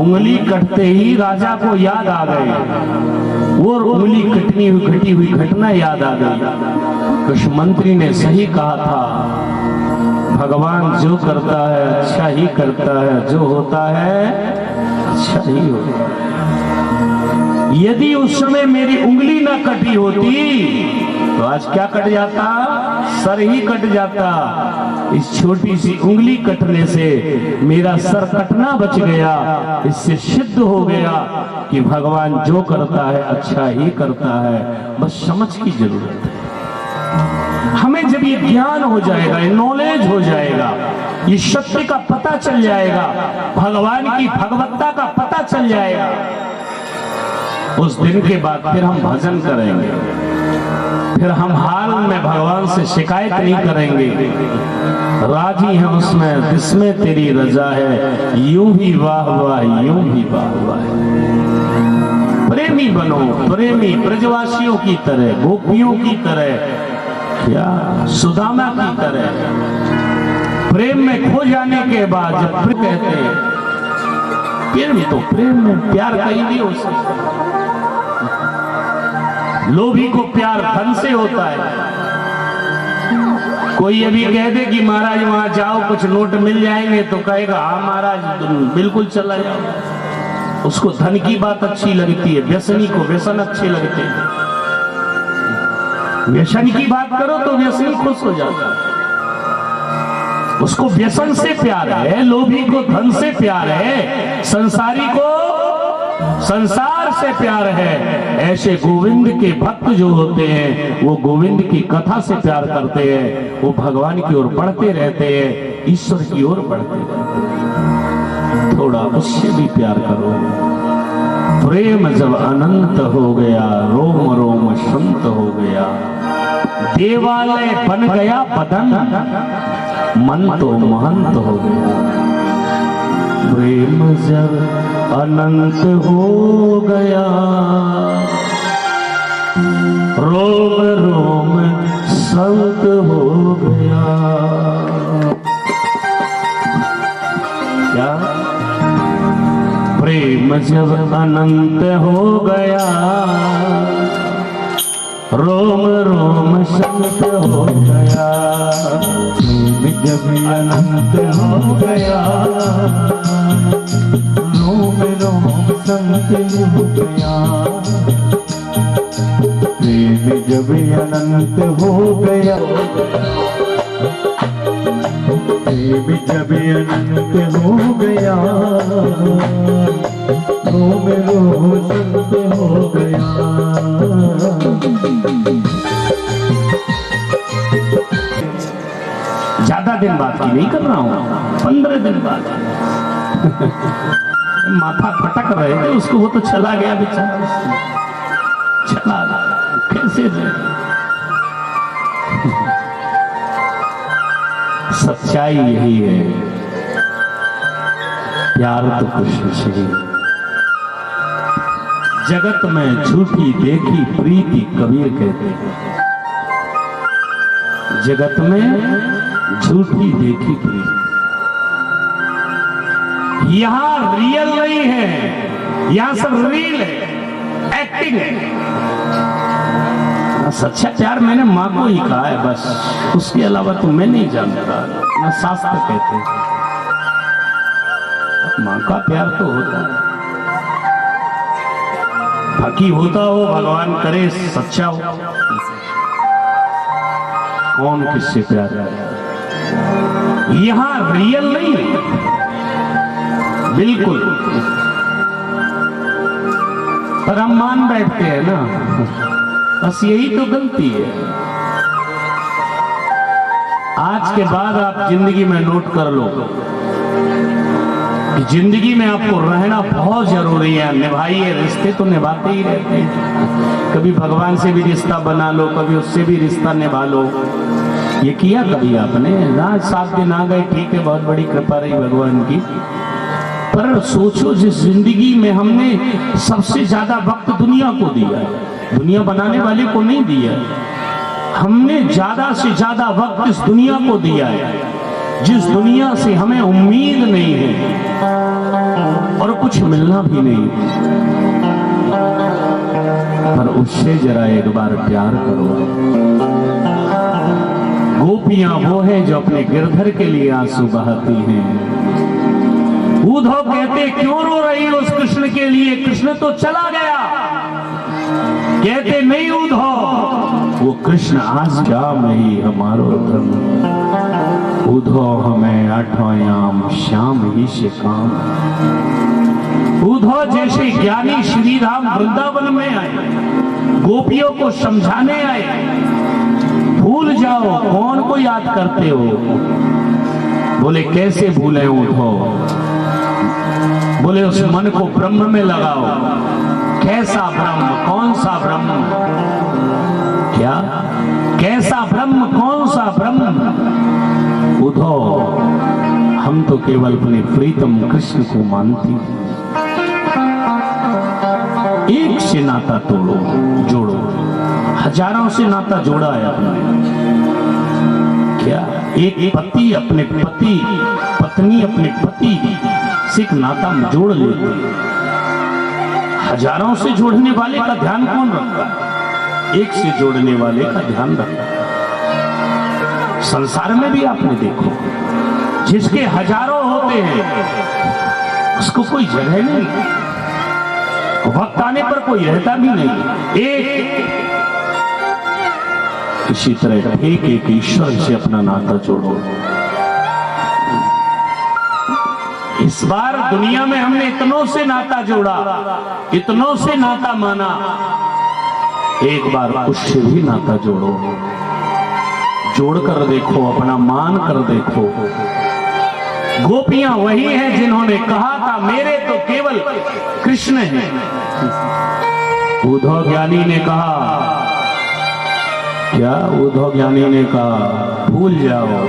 उंगली कटते ही राजा को याद आ गई, वो उंगली कटी हुई घटना याद आ गई। कुछ मंत्री ने सही कहा था, भगवान जो करता है अच्छा ही करता है, जो होता है अच्छा ही होता है। यदि उस समय मेरी उंगली ना कटी होती तो आज क्या कट जाता? सर ही कट जाता। इस छोटी सी उंगली कटने से मेरा सर कटना बच गया। इससे सिद्ध हो गया कि भगवान जो करता है अच्छा ही करता है। बस समझ की जरूरत है हमें। जब ये ज्ञान हो जाएगा, ये नॉलेज हो जाएगा, ये सत्य का पता चल जाएगा, भगवान की भगवत्ता का पता चल जाएगा, उस दिन के बाद फिर हम भजन करेंगे, फिर हम हाल में भगवान से शिकायत नहीं करेंगे। राजी हैं उसमें जिसमें तेरी रजा है, यूं ही वाह वाह यूं ही वाह वाह। प्रेमी बनो, प्रेमी ब्रजवासियों की तरह, गोपियों की तरह, क्या सुदामा की तरह। प्रेम में खो जाने के बाद जब प्रेम कहते हैं, प्रेम तो प्रेम में प्यार कहीं नहीं हो सकता। लोभी को प्यार धन से होता है। कोई अभी कह दे कि महाराज वहां जाओ कुछ नोट मिल जाएंगे तो कहेगा हाँ महाराज बिल्कुल चला जाओ। उसको धन की बात अच्छी लगती है, व्यसनी को व्यसन अच्छे लगते हैं। व्यसन की बात करो तो व्यसनी खुश हो जाता है, उसको व्यसन से प्यार है। लोभी को धन से प्यार है, संसारी को संसार से प्यार है। ऐसे गोविंद के भक्त जो होते हैं वो गोविंद की कथा से प्यार करते हैं, वो भगवान की ओर बढ़ते रहते हैं, ईश्वर की ओर बढ़ते रहते हैं। थोड़ा उससे भी प्यार करो। प्रेम जब अनंत हो गया, रोम रोम संत हो गया, देवालय बन गया बदन, मन तो महंत हो गया। प्रेम जब अनंत हो गया, रोम रोम संत हो गया। क्या? प्रेम जब अनंत हो गया, रोम रोम संत हो गया। प्रेम जब अनंत हो गया, रोम रोम संत हो गया। जब अनंत हो गया, प्रेम जब अनंत हो गया, रोम रोम संत हो गया। ज्यादा दिन बाद की नहीं कर रहा हूं, 15 दिन बाद। माथा फटक रहे थे उसको, वो तो चला गया बेचारा, चला गया, कैसे रहे। सच्चाई यही है, प्यार तो कृष्ण से ही। जगत में झूठी देखी प्रीति कबीर कहते हैं, जगत में झूठी देखी प्रीति। यहां रियल नहीं है, यहां सब रील है, एक्टिंग है। सच्चा प्यार मैंने माँ को ही कहा है बस, उसके अलावा तो मैं नहीं जानता, ना शास्त्र कहते हैं। माँ का प्यार तो होता है, बाकी होता हो भगवान करे सच्चा हो, कौन किससे प्यार करे। यहां रियल नहीं है बिल्कुल, पर हम मान बैठते हैं ना, बस यही तो गलती है। आज के बाद आप जिंदगी में नोट कर लो कि जिंदगी में आपको रहना बहुत जरूरी है। निभाइए, रिश्ते तो निभाते ही रहते हैं। कभी भगवान से भी रिश्ता बना लो, कभी उससे भी रिश्ता निभा लो। ये किया कभी आपने? ना, 7 दिन आ गए ठीक है, बहुत बड़ी कृपा रही भगवान की। पर सोचो, जिस जिंदगी में हमने सबसे ज्यादा वक्त दुनिया को दिया है, दुनिया बनाने वाले को नहीं दिया, हमने ज्यादा से ज्यादा वक्त इस दुनिया को दिया है, जिस दुनिया से हमें उम्मीद नहीं है और कुछ मिलना भी नहीं, पर उससे जरा एक बार प्यार करो। गोपियां वो हैं जो अपने गिरधर के लिए आंसू बहाती हैं। उद्धव कहते क्यों रो रही हो उस कृष्ण के लिए, कृष्ण तो चला गया। कहते नहीं उद्धव, वो कृष्ण आज क्या नहीं हमारो धर्म, उद्धव हमें आठवायाम श्याम ही से काम। उद्धव जैसे ज्ञानी श्री राम वृंदावन में आए, गोपियों को समझाने आए, भूल जाओ कौन को याद करते हो। बोले कैसे भूले उद्धव? बोले उस मन को ब्रह्म में लगाओ। कैसा ब्रह्म? कौन सा ब्रह्म? क्या? कैसा ब्रह्म? कौन सा ब्रह्म? उद्धव, हम तो केवल अपने प्रीतम कृष्ण को मानती। एक से नाता तोड़ो, जोड़ो, हजारों से नाता जोड़ा है अपने। क्या एक पति अपने पति, पत्नी अपने पति से एक नाता जोड़ लेते, हजारों से जोड़ने वाले का ध्यान कौन रखता है? एक से जोड़ने वाले का ध्यान रखता है। संसार में भी आपने देखो, जिसके हजारों होते हैं उसको कोई जगह नहीं, वक्त आने पर कोई रहता भी नहीं। एक इसी तरह एक ईश्वर से अपना नाता जोड़ो। इस बार दुनिया में हमने इतनों से नाता जोड़ा, इतनों से नाता माना, एक बार उससे भी नाता जोड़ो। जोड़ कर देखो, अपना मान कर देखो। गोपियां वही हैं जिन्होंने कहा था मेरे तो केवल कृष्ण हैं। उद्धव ज्ञानी ने कहा, क्या उद्धव ज्ञानी ने कहा? भूल जाओ,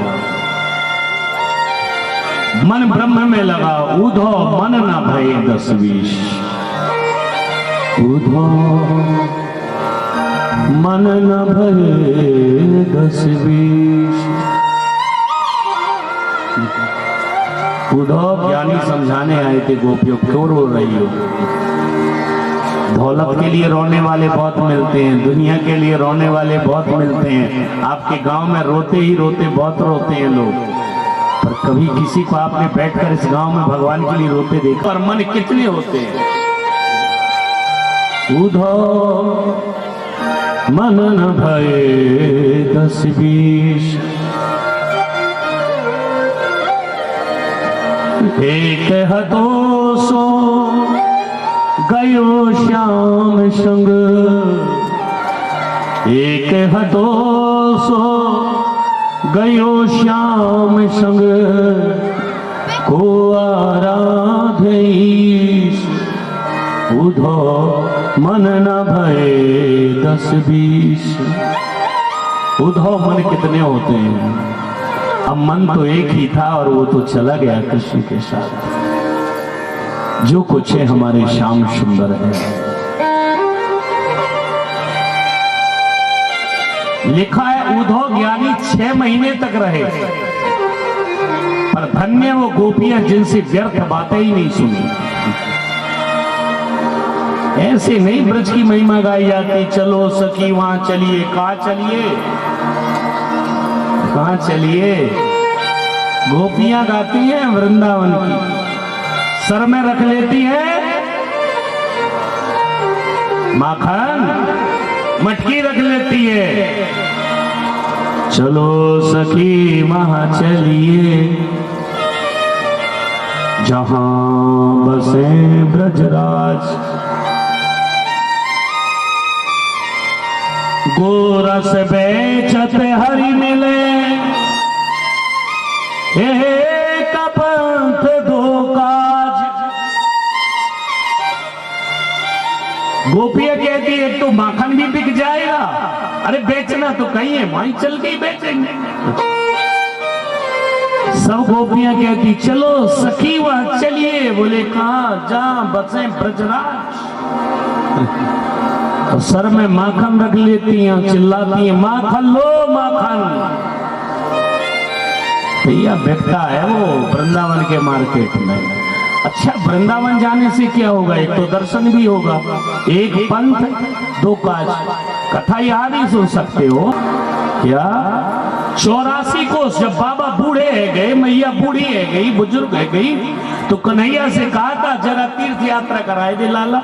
मन ब्रह्म में लगाओ। उद्धव मन न भय 10-20, उद्धव मन न भय 10-20। उद्धव ज्ञानी समझाने आए थे गोपियों, क्यों रो रही हो? दौलत के लिए रोने वाले बहुत मिलते हैं, दुनिया के लिए रोने वाले बहुत मिलते हैं। आपके गांव में रोते ही रोते बहुत रोते हैं लोग, पर कभी किसी को आपने बैठकर इस गांव में भगवान के लिए रोते देखा? और मन कितने होते हैं। उद्धव मन न भये 10-20 एक हतो सो गयो श्याम संग एक हतो सो गयो श्याम संग को आराधईश उधो मन न भये 10-20 उधो मन कितने होते हैं? अब मन तो एक ही था और वो तो चला गया कृष्ण के साथ। जो कुछ है हमारे श्याम सुंदर है। लिखा है उधो ज्ञानी 6 महीने तक रहे, पर धन्य वो गोपियां जिनसे व्यर्थ बातें ही नहीं सुनी। ऐसे नहीं ब्रज की महिमा गाई जाती, चलो सखी वहां चलिए। कहां चलिए? कहां चलिए? गोपियां गाती हैं वृंदावन की, सर में रख लेती है माखन, मटकी रख लेती है। चलो सखी वहां चलिए जहां बसे ब्रजराज, गोरस बेचत हरि मिले एक पंथ दो काज। गोपियां कहती है तो माखन भी बिक जाएगा, अरे बेचना तो कहीं है, वहीं चल के ही बेचेंगे। सब गोपियां कहती चलो सखी वहां चलिए। बोले कहां? जहां बसे ब्रजराज। तो सर में माखन रख लेती हैं, चिल्लाती हैं माखन लो माखन। भैया बिकता है वो वृंदावन के मार्केट में। अच्छा, वृंदावन जाने से क्या होगा? एक तो दर्शन भी होगा, एक पंथ दो काज। कथा यहां भी सुन सकते हो क्या? 84 कोस जब बाबा बूढ़े है गए, मैया बूढ़ी है गई, बुजुर्ग है गई, तो कन्हैया से कहा था जरा तीर्थ यात्रा कराए दे लाला।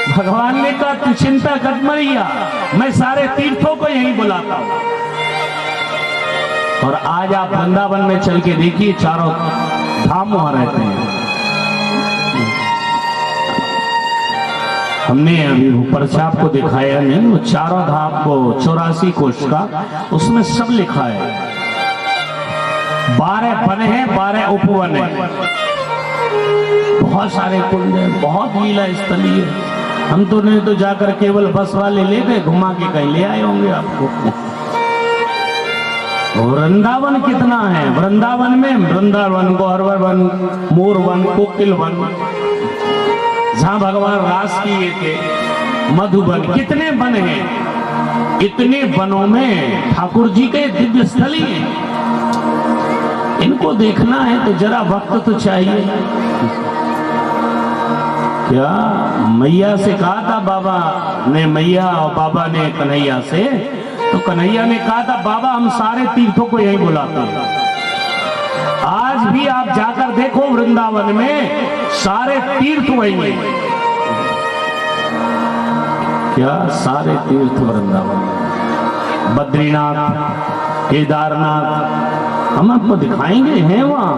भगवान ने कहा तू चिंता कर मैया, मैं सारे तीर्थों को यहीं बुलाता हूं। और आज आप वृंदावन में चल के देखिए, चारों धाम वहां रहते हैं। हमने अभी पर्चा आपको दिखाया नहीं, वो चारों धाम को 84 कोश का उसमें सब लिखा है। 12 वन है, 12 उपवन है, बहुत सारे कुंड है, बहुत लीला स्थली है। हम तो नहीं तो जाकर केवल बस वाले ले गए, घुमा के कहीं ले आए होंगे आपको। वृंदावन कितना है? वृंदावन में वृंदावन, गौरवर वन, मोर वन, कोकिल वन, जहां भगवान रास किए थे, मधुबन, कितने वन हैं। इतने वनों में ठाकुर जी के दिव्य स्थली है। इनको देखना है तो जरा वक्त तो चाहिए। क्या मैया से कहा था बाबा ने, मैया और बाबा ने कन्हैया से, तो कन्हैया ने कहा था बाबा हम सारे तीर्थों को यहीं बुलाते हैं। आज भी आप जाकर देखो वृंदावन में सारे तीर्थ वहीं हैं। क्या सारे तीर्थ वृंदावन, बद्रीनाथ, केदारनाथ, हम आपको दिखाएंगे हैं वहां।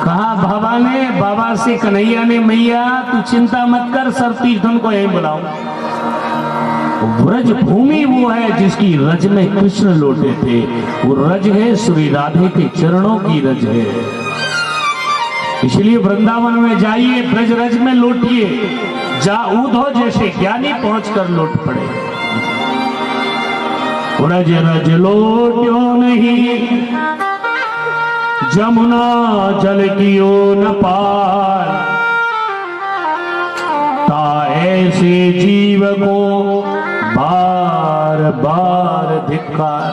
कहा बाबा से कन्हैया ने, मैया तू चिंता मत कर, सब तीर्थन को यहीं बुलाओ। ब्रज भूमि वो है जिसकी रज में कृष्ण लौटे थे, वो रज है श्री राधे के चरणों की रज है। इसलिए वृंदावन में जाइए, ब्रज रज में लौटिए, जा ऊधो जैसे ज्ञानी पहुंचकर लौट पड़े। रज रज लौट्यो नहीं, जमुना जल कियो न पार, ऐसे जीव को बार बार धिक्कार।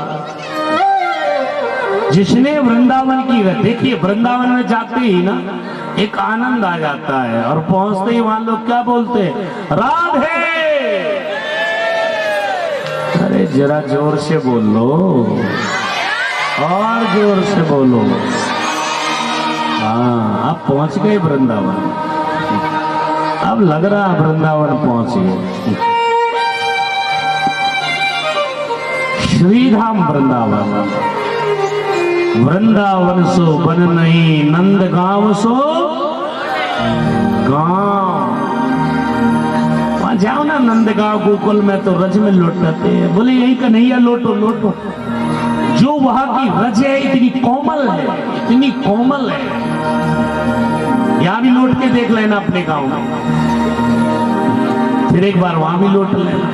जिसने वृंदावन की, देखिए वृंदावन में जाते ही ना एक आनंद आ जाता है, और पहुंचते ही वहां लोग क्या बोलते हैं, राधे। अरे जरा जोर से बोलो, और जोर से बोलो। हाँ, आप पहुंच गए वृंदावन। अब लग रहा वृंदावन पहुंच गए। श्रीधाम वृंदावन, वृंदावन सो बन नहीं, नंद गांव सो गांव। वहां जाओ ना नंदगांव गोकुल में तो रज में लौटते हैं, बोले यही कन्हैया लोटो लोटो। जो वहां की रज है इतनी कोमल है, इतनी कोमल है। यहां भी लौट के देख लेना अपने गांव में, फिर एक बार वहां भी लौट लेना।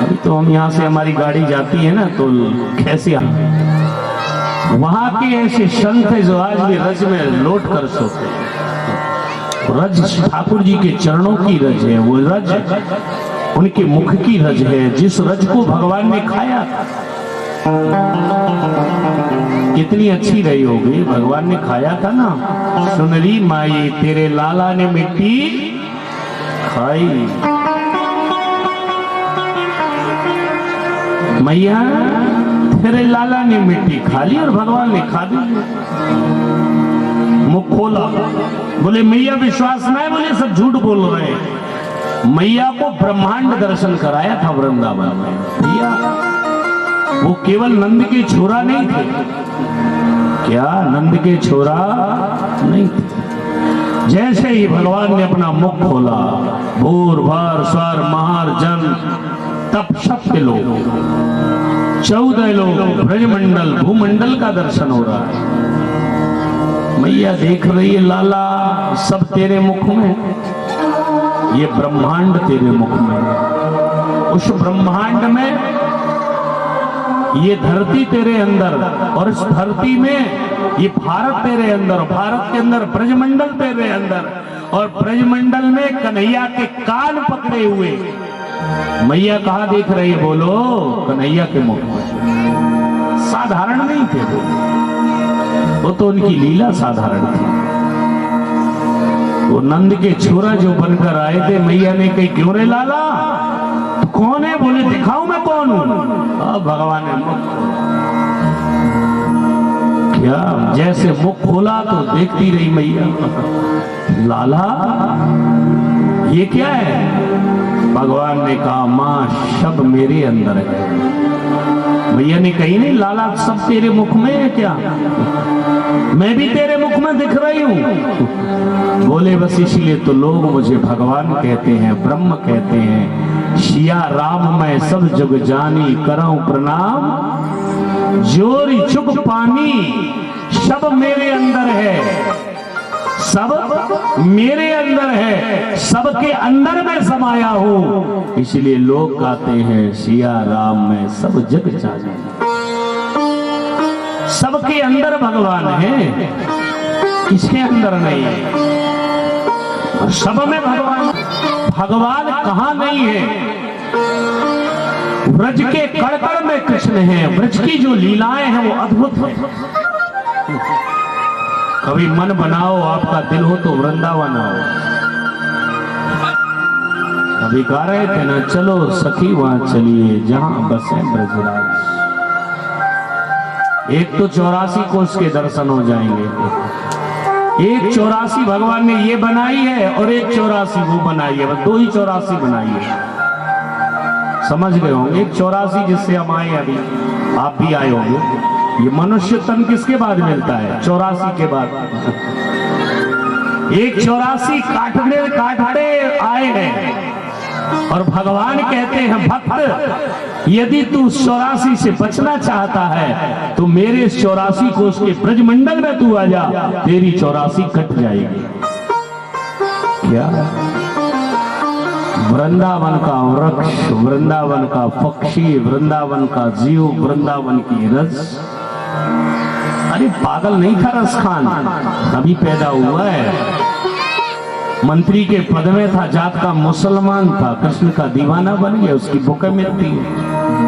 अभी तो हम यहां से हमारी गाड़ी जाती है ना, तो कैसे वहां के ऐसे संत है जो आज भी रज में लौट कर सोते हैं। रज ठाकुर जी के चरणों की रज है, वो रज उनके मुख की रज है, जिस रज को भगवान ने खाया था। कितनी अच्छी रही होगी, भगवान ने खाया था ना। सुनरी माई तेरे लाला ने मिट्टी खाई, मैया तेरे लाला ने मिट्टी खा ली और भगवान ने खा दी। मुख खोला, बोले मैया विश्वास ना है, बोले सब झूठ बोल रहे हैं। मैया को ब्रह्मांड दर्शन कराया था वृंदावन में। भैया वो केवल नंद के छोरा नहीं थे, क्या नंद के छोरा नहीं थे। जैसे ही भगवान ने अपना मुख खोला, भूर भार स्वर महार जन तप सप्त लोग, 14 लोग, ब्रजमंडल भूमंडल का दर्शन हो रहा है। मैया देख रही है, लाला सब तेरे मुख में, ये ब्रह्मांड तेरे मुख में। उस ब्रह्मांड में ये धरती तेरे अंदर, और इस धरती में ये भारत तेरे अंदर, भारत के अंदर ब्रजमंडल तेरे अंदर, और ब्रजमंडल में कन्हैया के कान पकड़े हुए। मैया कहाँ देख रही है, बोलो कन्हैया के मुख में। साधारण नहीं थे वो तो उनकी लीला साधारण थी। वो नंद के छोरा जो बनकर आए थे, मैया ने कही क्यों रे लाला तो कौन है, बोले दिखाऊं मैं कौन हूं। भगवान ने मुख क्या, जैसे मुख खोला तो देखती रही मैया, लाला ये क्या है। भगवान ने कहा मां सब मेरे अंदर है। भैया ने कही नहीं, लाला सब तेरे मुख में है क्या, मैं भी तेरे मुख में दिख रही हूं। बोले बस इसलिए तो लोग मुझे भगवान कहते हैं, ब्रह्म कहते हैं। सिया राम मैं सब जुग जानी, करऊं प्रणाम जोरी चुक पानी। सब मेरे अंदर है, सब मेरे अंदर है, सबके अंदर मैं समाया हूं। इसलिए लोग कहते हैं सिया राम में सब जग जाने। सबके अंदर भगवान है, किसके अंदर नहीं है। और सब में भगवान, भगवान कहां नहीं है। ब्रज के कड़कड़ में कृष्ण है, ब्रज की जो लीलाएं हैं वो अद्भुत है। कभी मन बनाओ, आपका दिल हो तो वृंदावन आओ। कभी गा रहे थे ना, चलो सखी वहां चलिए जहां बसे ब्रजराज। एक तो 84 कोष के दर्शन हो जाएंगे। एक 84 भगवान ने ये बनाई है और एक 84 वो बनाई है, बस 2 ही 84 बनाई है। समझ गए होंगे, एक 84 जिससे हम आए, अभी आप भी आए होंगे। ये मनुष्य तन किसके बाद मिलता है, 84 के बाद। एक 84 काटड़े आए हैं। और भगवान कहते हैं भक्त यदि तू 84 से बचना चाहता है तो मेरे 84 कोष के ब्रजमंडल में तू आ जा, तेरी 84 कट जाएगी। क्या वृंदावन का वृक्ष, वृंदावन का पक्षी, वृंदावन का जीव, वृंदावन की रस। अरे पागल नहीं था रस खान, अभी पैदा हुआ है। मंत्री के पद में था, जात का मुसलमान था, कृष्ण का दीवाना बन गया, उसकी बुकें मिलती है।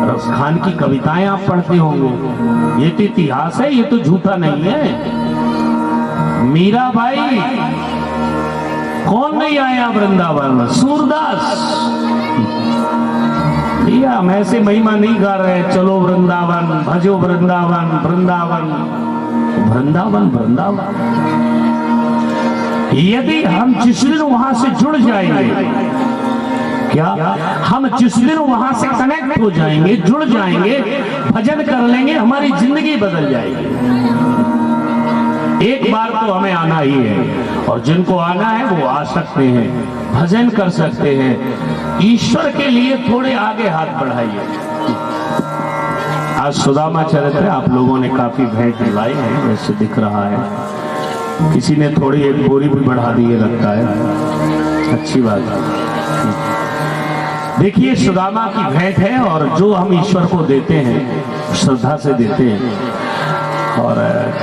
रस खान की कविताएं आप पढ़ते होंगे। ये तो इतिहास है, ये तो झूठा नहीं है। मीरा भाई कौन नहीं आया वृंदावन में, सूरदास। भैया हम ऐसे महिमा नहीं गा रहे, चलो वृंदावन भजो वृंदावन, वृंदावन वृंदावन वृंदावन। यदि हम जिस दिन वहां से जुड़ जाएंगे, क्या हम जिस दिन वहां से कनेक्ट हो जाएंगे, जुड़ जाएंगे, भजन कर लेंगे, हमारी जिंदगी बदल जाएगी। एक बार तो हमें आना ही है, और जिनको आना है वो आ सकते हैं, भजन कर सकते हैं। ईश्वर के लिए थोड़े आगे हाथ बढ़ाइए। आज सुदामा चरित्र आप लोगों ने काफी भेंट लाई है, वैसे दिख रहा है। किसी ने थोड़ी एक बोरी भी बढ़ा दी है, लगता है, अच्छी बात है। देखिए सुदामा की भेंट है, और जो हम ईश्वर को देते हैं श्रद्धा से देते हैं। और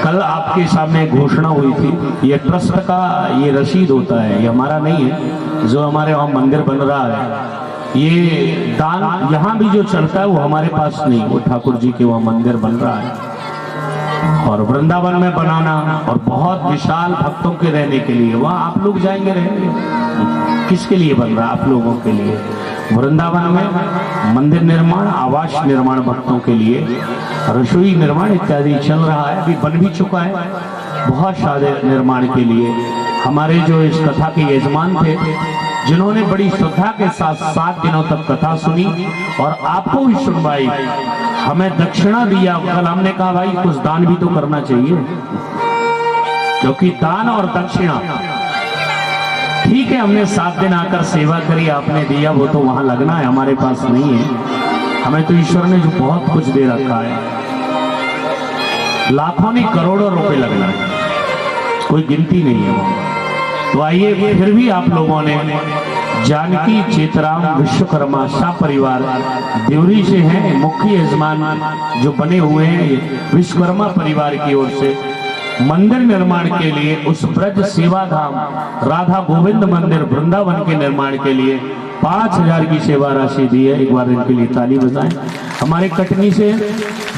कल आपके सामने घोषणा हुई थी, ये ट्रस्ट का ये रसीद होता है, ये हमारा नहीं है। जो हमारे वहाँ मंदिर बन रहा है, ये दान यहाँ भी जो चलता है वो हमारे पास नहीं, वो ठाकुर जी के वहाँ मंदिर बन रहा है। और वृंदावन में बनाना, और बहुत विशाल भक्तों के रहने के लिए, वहाँ आप लोग जाएंगे, रहेंगे। किसके लिए बन रहा है? आप लोगों के लिए। वृंदावन में मंदिर निर्माण, आवास निर्माण भक्तों के लिए, रसोई निर्माण इत्यादि चल रहा है, अभी बन भी चुका है, बहुत सारे निर्माण के लिए। हमारे जो इस कथा के यजमान थे, जिन्होंने बड़ी श्रद्धा के साथ 7 दिनों तक कथा सुनी और आपको भी सुनवाई, हमें दक्षिणा दिया। कल हमने कहा भाई कुछ दान भी तो करना चाहिए, क्योंकि दान और दक्षिणा ठीक है, हमने 7 दिन आकर सेवा करी, आपने दिया, वो तो वहां लगना है, हमारे पास नहीं है। हमें तो ईश्वर ने जो बहुत कुछ दे रखा है, लाखों नहीं करोड़ों रुपए लगना है, कोई गिनती नहीं है वो। तो आइए, फिर भी आप लोगों ने जानकी चेतराम विश्वकर्मा शाह परिवार देवरी से हैं, मुख्य यजमान जो बने हुए हैं विश्वकर्मा परिवार की ओर से मंदिर निर्माण के लिए, उस ब्रज सेवा धाम राधा गोविंद मंदिर वृंदावन के निर्माण के लिए 5000 की सेवा राशि दी है। एक बार इनके लिए ताली बजाएं। हमारे कटनी से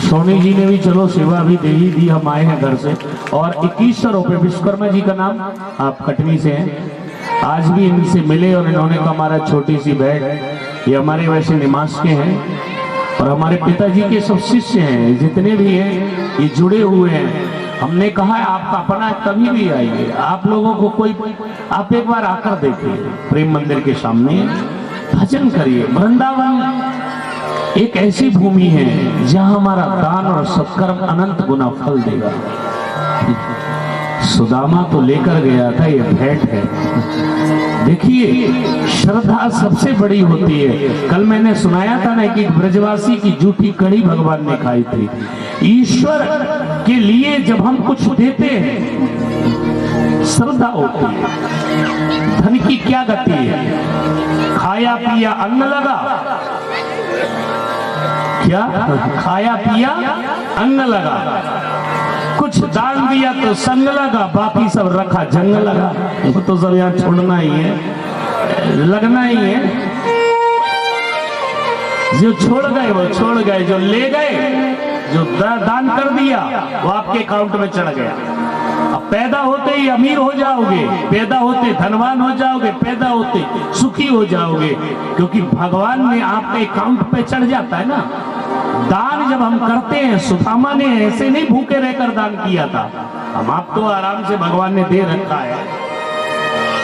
सोनी जी ने भी चलो सेवा भी दे ही दी, हम आए हैं घर से, और 2100 रुपये। विश्वकर्मा जी का नाम, आप कटनी से हैं। आज भी इनसे मिले और इन्होंने कहा हमारा छोटी सी भेंट, ये हमारे वैसे निवास के हैं और हमारे पिताजी के सब शिष्य हैं, जितने भी हैं ये जुड़े हुए हैं। हमने कहा है आपका अपना कभी भी आइए, आप लोगों को कोई, आप एक बार आकर देखिए प्रेम मंदिर के सामने, भजन करिए। वृंदावन एक ऐसी भूमि है जहां हमारा दान और सत्कर्म अनंत गुना फल देगा। सुदामा तो लेकर गया था, ये भेंट है। देखिए श्रद्धा सबसे बड़ी होती है। कल मैंने सुनाया था ना कि ब्रजवासी की जूठी कड़ी भगवान ने खाई थी। ईश्वर के लिए जब हम कुछ देते हैं, श्रद्धा होती है। धन की क्या गति है? खाया पिया अन्न लगा, क्या खाया पिया अन्न लगा, कुछ दान दिया तो संग लगा, बाकी सब रखा जंग लगा। वो तो सब यहाँ छोड़ना ही है, लगना ही है। जो छोड़ गए वो छोड़ गए, जो ले गए, जो दान कर दिया वो आपके अकाउंट में चढ़ गया। अब पैदा होते ही अमीर हो जाओगे, पैदा होते धनवान हो जाओगे, पैदा होते सुखी हो जाओगे, क्योंकि भगवान ने आपके अकाउंट पे चढ़ जाता है ना। दान जब हम करते हैं, सुदामा ने ऐसे नहीं भूखे रहकर दान किया था, हम आपको आराम से भगवान ने दे रखा है।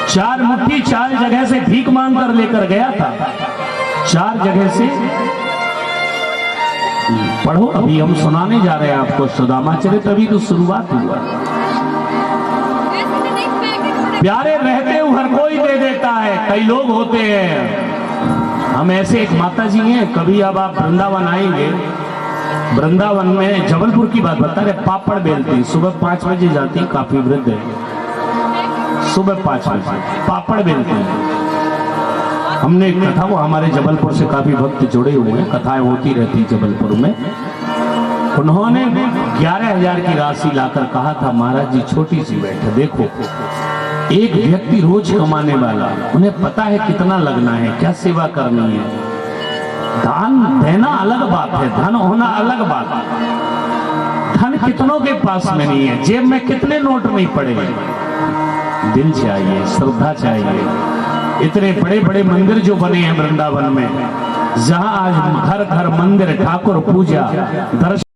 4 मुट्ठी 4 जगह से भीख मांग कर लेकर गया था, 4 जगह से। पढ़ो, अभी हम सुनाने जा रहे हैं आपको सुदामा चरित्र, अभी तो शुरुआत हुआ। प्यारे रहते हुए हर कोई दे देता है, कई लोग होते हैं। हम ऐसे एक माता जी हैं, कभी अब आप वृंदावन आएंगे, वृंदावन में जबलपुर की बात बता रहे, पापड़ बेलती, सुबह 5 बजे जाती, काफी वृद्ध है, सुबह 5 बजे पापड़ बेलती। हमने एक कथा, वो हमारे जबलपुर से काफी भक्त जुड़े हुए हैं, कथाएं होती रहती जबलपुर में। उन्होंने 11,000 की राशि लाकर कहा था महाराज जी छोटी सी बैठे, देखो एक व्यक्ति रोज कमाने वाला, उन्हें पता है कितना लगना है, क्या सेवा करनी है। दान देना अलग बात है, धन होना अलग बात है। धन कितनों के पास में नहीं है, जेब में कितने नोट नहीं पड़े। दिल चाहिए, श्रद्धा चाहिए। इतने बड़े बड़े मंदिर जो बने हैं वृंदावन में, जहां आज घर घर मंदिर, ठाकुर पूजा, दर्शन